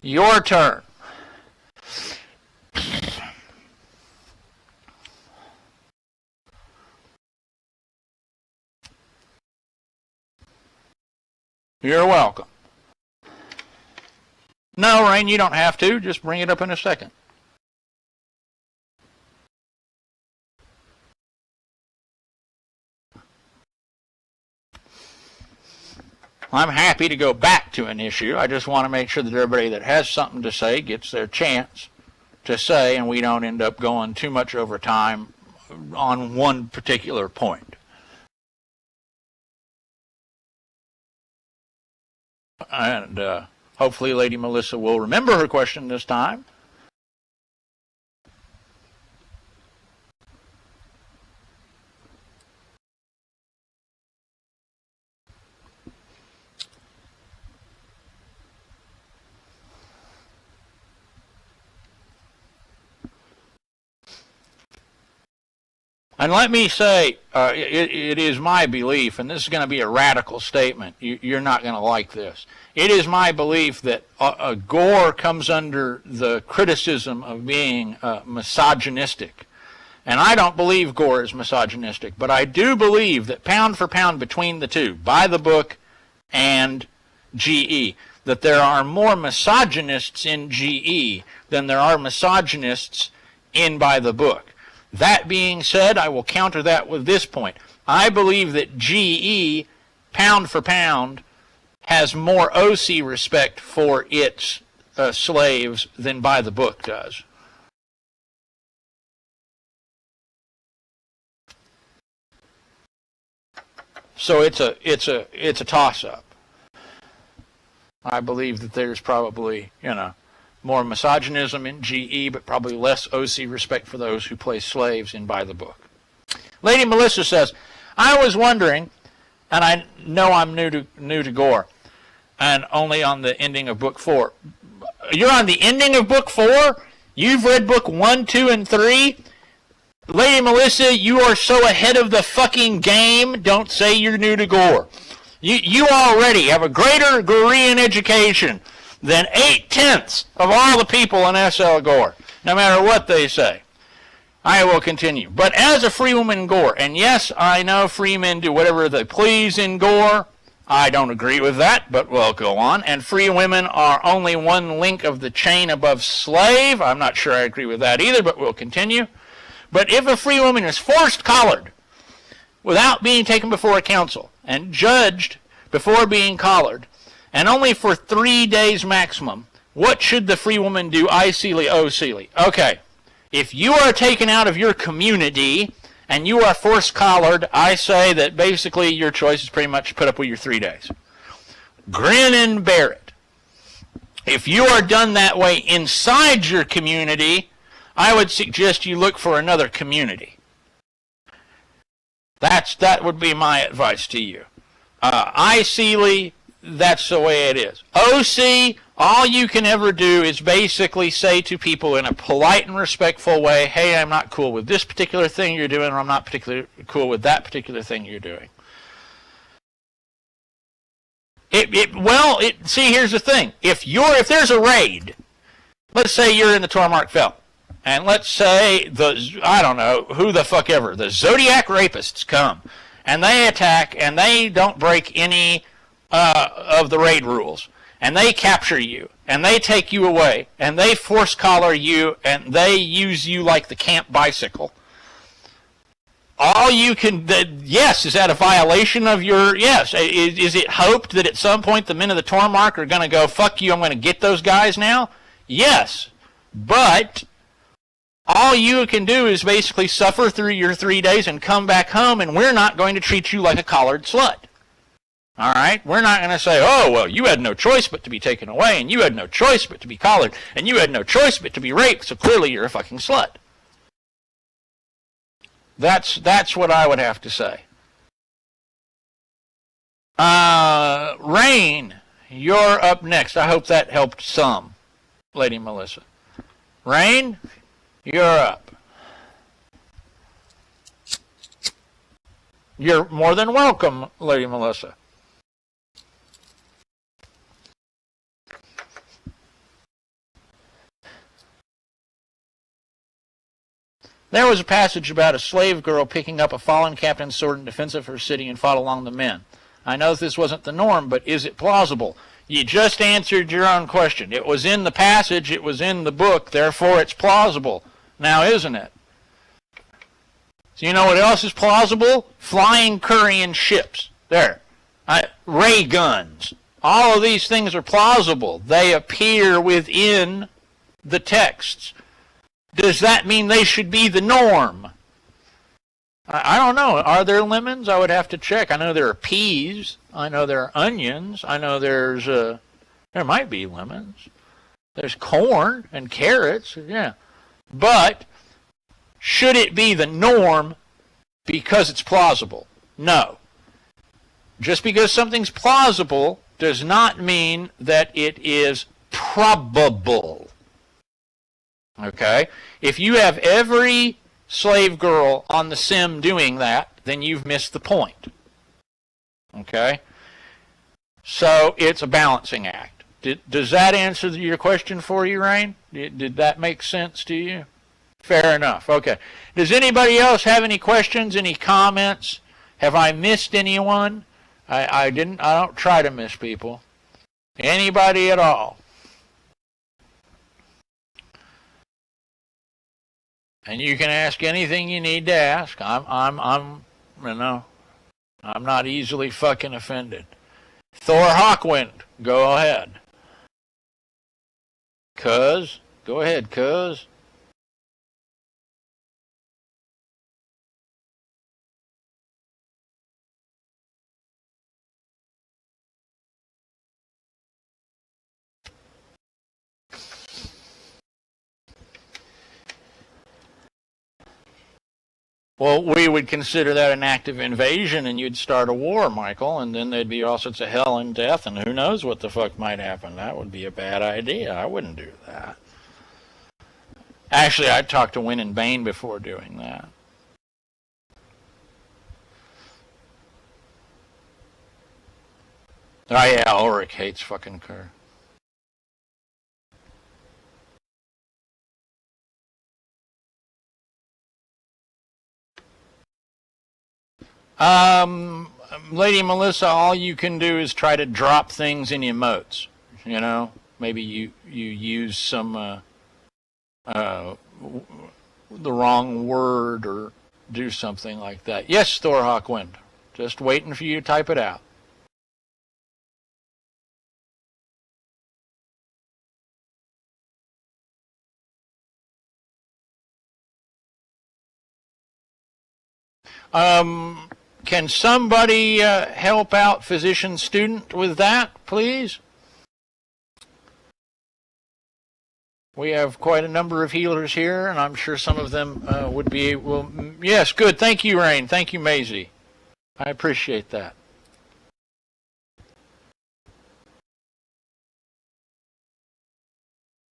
your turn. You're welcome. No, Rain, you don't have to. Just bring it up in a second. I'm happy to go back to an issue. I just want to make sure that everybody that has something to say gets their chance to say, and we don't end up going too much over time on one particular point. And hopefully Lady Melissa will remember her question this time. And let me say, it is my belief, and this is going to be a radical statement. You're not going to like this. It is my belief that gore comes under the criticism of being misogynistic. And I don't believe gore is misogynistic, but I do believe that pound for pound between the two, by the book and GE, that there are more misogynists in GE than there are misogynists in by the book. That being said, I will counter that with this point. I believe that GE, pound for pound, has more OC respect for its slaves than by the book does. So it's a toss-up. I believe that there's probably, more misogynism in GE, but probably less OC respect for those who play slaves in by the book. Lady Melissa says, I was wondering, and I know I'm new to gore, and only on the ending of book 4. You're on the ending of book 4? You've read book 1, 2, and 3? Lady Melissa, you are so ahead of the fucking game, don't say you're new to gore. You already have a greater Gorean education than 8/10 of all the people in SL Gore, no matter what they say. I will continue. But as a free woman in Gore, and yes, I know free men do whatever they please in Gore. I don't agree with that, but we'll go on. And free women are only one link of the chain above slave. I'm not sure I agree with that either, but we'll continue. But if a free woman is forced collared without being taken before a council and judged before being collared, and only for 3 days maximum, what should the free woman do? I-Seely, O-Seely. Okay, if you are taken out of your community and you are forced collared, I say that basically your choice is pretty much put up with your 3 days. Grin and bear it. If you are done that way inside your community, I would suggest you look for another community. That would be my advice to you. I-Seely, that's the way it is. OC, all you can ever do is basically say to people in a polite and respectful way, hey, I'm not cool with this particular thing you're doing, or I'm not particularly cool with that particular thing you're doing. See, here's the thing. If there's a raid, let's say you're in the Tormark Fell, and let's say I don't know, who the fuck ever, the Zodiac Rapists come, and they attack, and they don't break any of the raid rules, and they capture you, and they take you away, and they force collar you, and they use you like the camp bicycle. All you can, yes, is that a violation of your, yes, is it hoped that at some point the men of the Tormark are going to go, fuck you, I'm going to get those guys now? Yes, but all you can do is basically suffer through your 3 days and come back home, and we're not going to treat you like a collared slut. All right? We're not going to say, oh, well, you had no choice but to be taken away, and you had no choice but to be collared, and you had no choice but to be raped, so clearly you're a fucking slut. That's what I would have to say. Rain, you're up next. I hope that helped some, Lady Melissa. Rain, you're up. You're more than welcome, Lady Melissa. There was a passage about a slave girl picking up a fallen captain's sword in defense of her city and fought along the men. I know this wasn't the norm, but is it plausible? You just answered your own question. It was in the passage, it was in the book, therefore it's plausible. Now, isn't it? So you know what else is plausible? Flying Curian ships. There. Ray guns. All of these things are plausible. They appear within the texts. Does that mean they should be the norm? I don't know. Are there lemons? I would have to check. I know there are peas. I know there are onions. I know there might be lemons. There's corn and carrots. Yeah. But should it be the norm because it's plausible? No. Just because something's plausible does not mean that it is probable. Okay? If you have every slave girl on the sim doing that, then you've missed the point. Okay? So it's a balancing act. Does that answer your question for you, Rain? Did that make sense to you? Fair enough. Okay. Does anybody else have any questions, any comments? Have I missed anyone? I don't try to miss people. Anybody at all? And you can ask anything you need to ask. I'm not easily fucking offended. Thor Hawkwind, go ahead. Cuz, go ahead, cuz. Well, we would consider that an act of invasion, and you'd start a war, Michael, and then there'd be all sorts of hell and death, and who knows what the fuck might happen. That would be a bad idea. I wouldn't do that. Actually, I'd talk to Wynn and Bane before doing that. Oh yeah, Ulric hates fucking Kerr. Lady Melissa, all you can do is try to drop things in emotes. You know, maybe you use some the wrong word or do something like that. Yes, Thor Hawkwind. Just waiting for you to type it out. Can somebody help out physician student with that, please? We have quite a number of healers here, and I'm sure some of them would be able. Yes, good. Thank you, Rain. Thank you, Maisie. I appreciate that.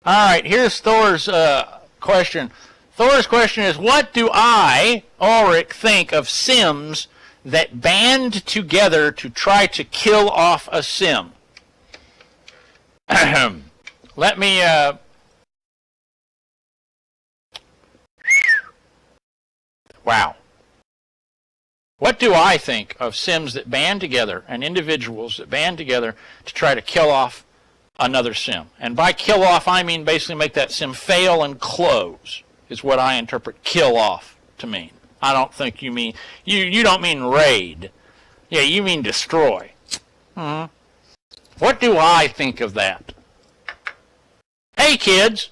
All right, here's Thor's question. Thor's question is, what do I, Ulric, think of Sims that band together to try to kill off a Sim? Let me... Wow. What do I think of Sims that band together and individuals that band together to try to kill off another Sim? And by kill off, I mean basically make that Sim fail and close, is what I interpret kill off to mean. I don't think you mean, you don't mean raid. Yeah, you mean destroy. What do I think of that? Hey kids,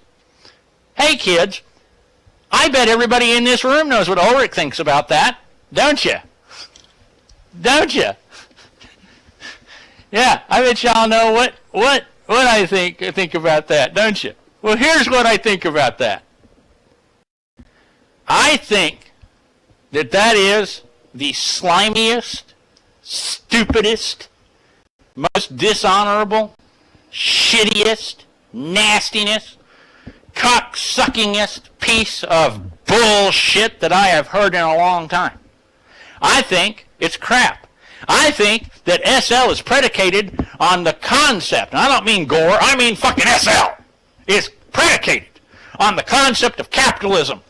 I bet everybody in this room knows what Ulric thinks about that, don't you? Don't you? Yeah, I bet y'all know what I think about that, don't you? Well, here's what I think about that. I think that is the slimiest, stupidest, most dishonorable, shittiest, nastiness, cocksuckingest piece of bullshit that I have heard in a long time. I think it's crap. I think that SL is predicated on the concept, and I don't mean gore, I mean fucking SL, is predicated on the concept of capitalism.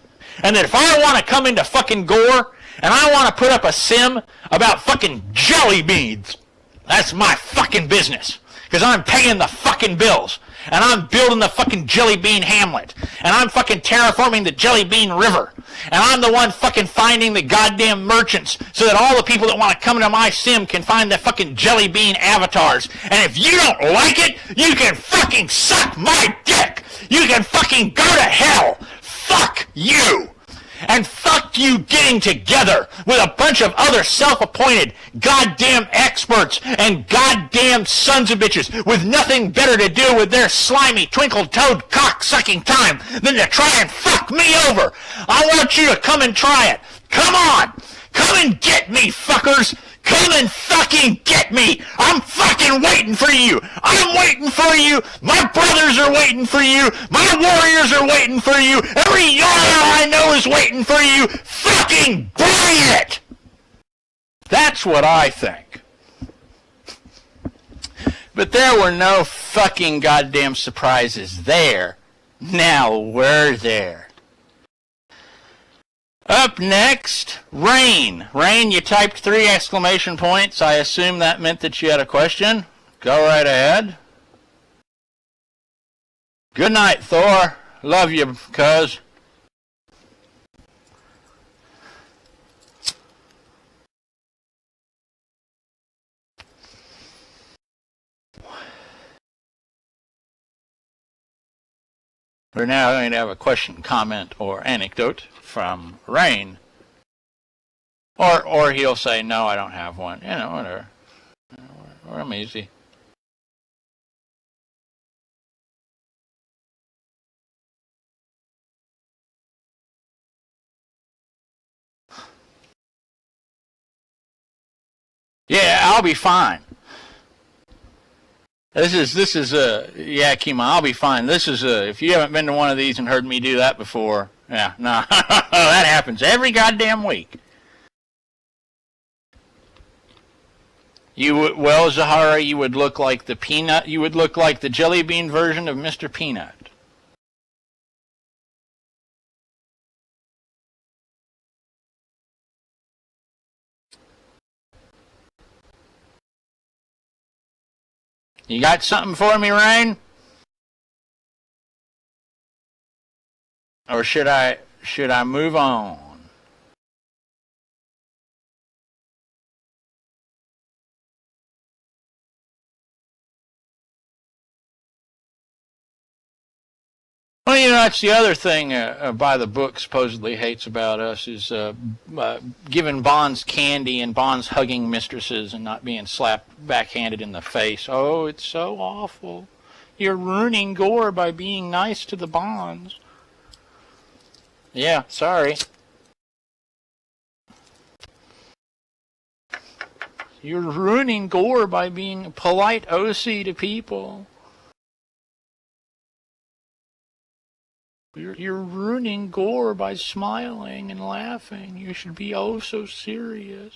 And that if I want to come into fucking gore, and I want to put up a sim about fucking jelly beans, that's my fucking business. Because I'm paying the fucking bills. And I'm building the fucking jelly bean hamlet. And I'm fucking terraforming the jelly bean river. And I'm the one fucking finding the goddamn merchants so that all the people that want to come into my sim can find the fucking jelly bean avatars. And if you don't like it, you can fucking suck my dick. You can fucking go to hell. Fuck you. And fuck you getting together with a bunch of other self-appointed goddamn experts and goddamn sons of bitches with nothing better to do with their slimy, twinkle-toed, cock-sucking time than to try and fuck me over. I want you to come and try it. Come on. Come and get me, fuckers. Come and fucking get me! I'm fucking waiting for you! I'm waiting for you! My brothers are waiting for you! My warriors are waiting for you! Every Jarl I know is waiting for you! Fucking bring it! That's what I think. But there were no fucking goddamn surprises there. Now we're there. Up next, Rain. Rain, you typed 3 exclamation points. I assume that meant that you had a question. Go right ahead. Good night, Thor. Love you, cuz. We're now going to have a question, comment, or anecdote from Rain. Or he'll say, no, I don't have one. You know, whatever. I'm easy. Yeah, I'll be fine. This is yeah, Kima, I'll be fine. This is if you haven't been to one of these and heard me do that before, yeah, no, that happens every goddamn week. You would, well, Zahara, you would look like the peanut. You would look like the jelly bean version of Mr. Peanut. You got something for me, Rain? Or should I move on? Well, you know, that's the other thing by the book supposedly hates about us is giving Bonds candy and Bonds hugging mistresses and not being slapped backhanded in the face. Oh, it's so awful. You're ruining Gore by being nice to the Bonds. Yeah, sorry. You're ruining Gore by being a polite OC to people. You're ruining Gore by smiling and laughing. You should be oh so serious.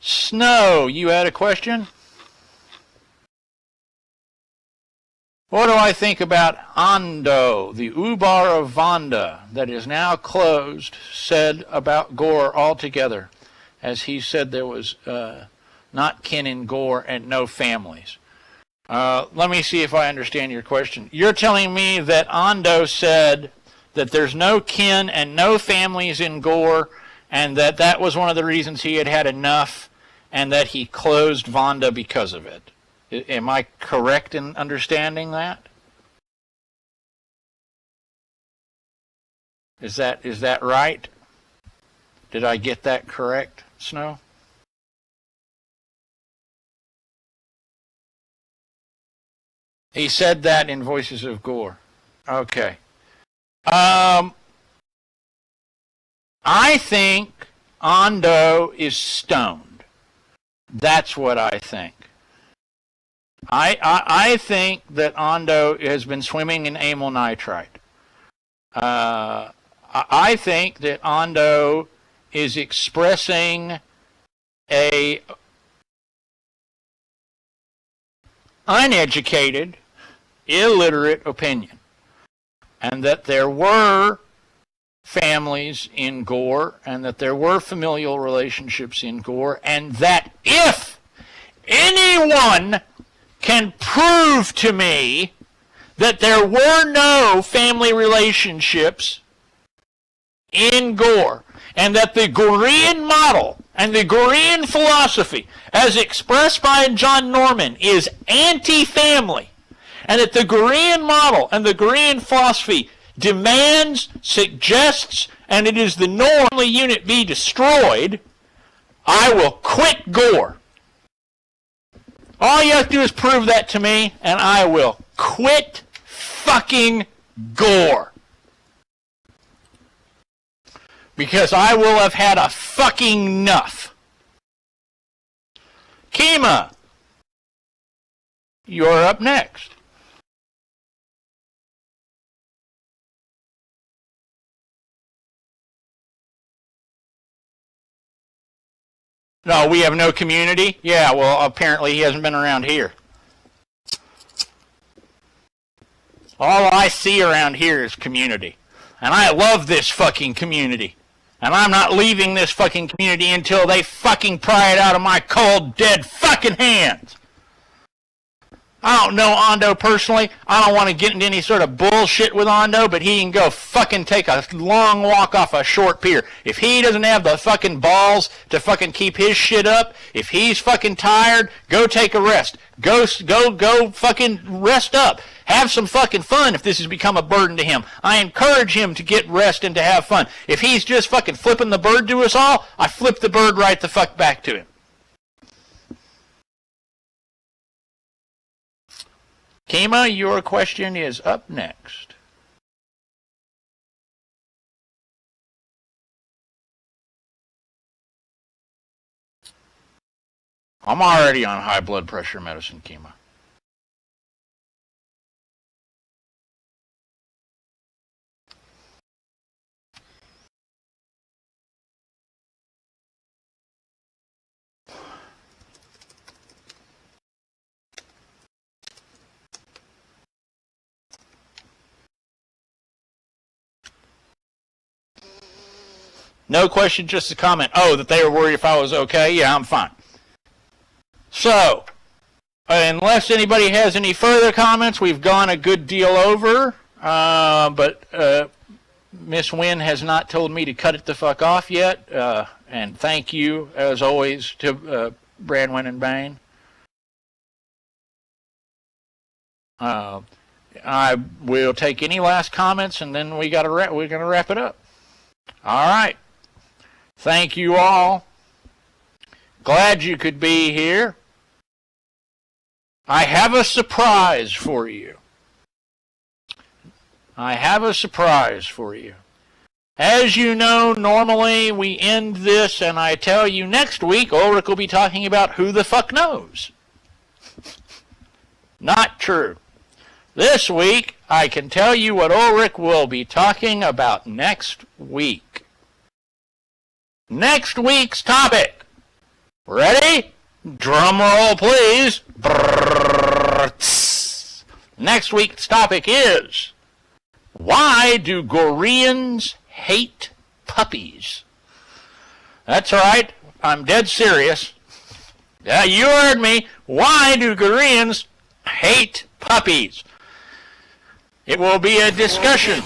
Snow, you had a question? What do I think about Ando, the Ubar of Vonda, that is now closed, said about Gore altogether, as he said there was not kin in Gore and no families. Let me see if I understand your question. You're telling me that Ando said that there's no kin and no families in Gore, and that was one of the reasons he had had enough, and that he closed Vonda because of it. Am I correct in understanding that? Is that right? Did I get that correct, Snow? He said that in Voices of Gore. Okay. I think Ando is stoned. That's what I think. I think that Ando has been swimming in amyl nitrite. I think that Ando is expressing a uneducated, illiterate opinion, and that there were families in Gore, and that there were familial relationships in Gore, and that if anyone can prove to me that there were no family relationships in Gore, and that the Gorean model and the Gorean philosophy, as expressed by John Norman, is anti-family, and that the Gorean model and the Gorean philosophy demands, suggests, and it is the norm the unit be destroyed, I will quit Gore. All you have to do is prove that to me, and I will quit fucking Gore. because I will have had a fucking enough. Kima, you're up next. No, we have no community? Yeah, well, apparently he hasn't been around here. All I see around here is community. And I love this fucking community. And I'm not leaving this fucking community until they fucking pry it out of my cold, dead fucking hands. I don't know Ondo personally. I don't want to get into any sort of bullshit with Ondo, but he can go fucking take a long walk off a short pier. If he doesn't have the fucking balls to fucking keep his shit up, if he's fucking tired, go take a rest. Go fucking rest up. Have some fucking fun if this has become a burden to him. I encourage him to get rest and to have fun. If he's just fucking flipping the bird to us all, I flip the bird right the fuck back to him. Kima, your question is up next. I'm already on high blood pressure medicine, Kima. No question, just a comment. Oh, that they were worried if I was okay? Yeah, I'm fine. So, unless anybody has any further comments, we've gone a good deal over. But Miss Wynn has not told me to cut it the fuck off yet. And thank you, as always, to Branwyn and Bane. I will take any last comments, and then we're gonna wrap it up. All right. Thank you all. Glad you could be here. I have a surprise for you. As you know, normally we end this and I tell you next week Ulric will be talking about who the fuck knows. Not true. This week I can tell you what Ulric will be talking about next week. Next week's topic. Ready? Drum roll, please. Next week's topic is, why do Goreans hate puppies? That's right. I'm dead serious. Yeah, you heard me. Why do Goreans hate puppies? It will be a discussion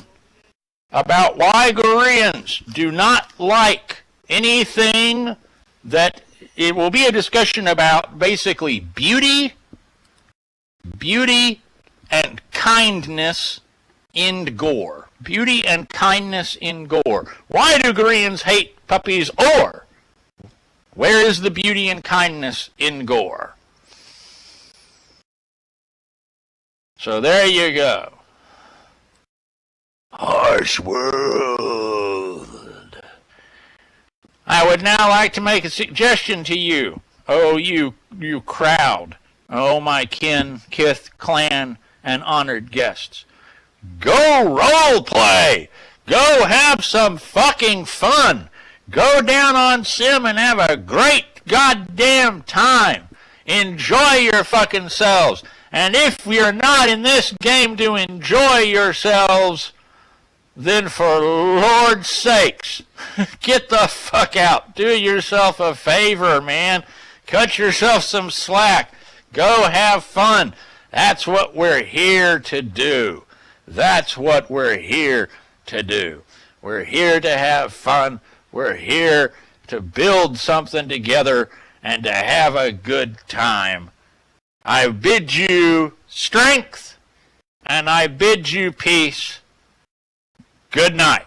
about why Goreans do not like anything that... It will be a discussion about basically beauty and kindness in gore. Beauty and kindness in gore. Why do Goreans hate puppies, or where is the beauty and kindness in gore? So there you go. Harsh world. I would now like to make a suggestion to you. Oh, you crowd. Oh, my kin, kith, clan, and honored guests. Go role play. Go have some fucking fun. Go down on Sim and have a great goddamn time. Enjoy your fucking selves. And if you're not in this game to enjoy yourselves, then for Lord's sakes, get the fuck out. Do yourself a favor, man. Cut yourself some slack. Go have fun. That's what we're here to do. That's what we're here to do. We're here to have fun. We're here to build something together and to have a good time. I bid you strength, and I bid you peace. Good night.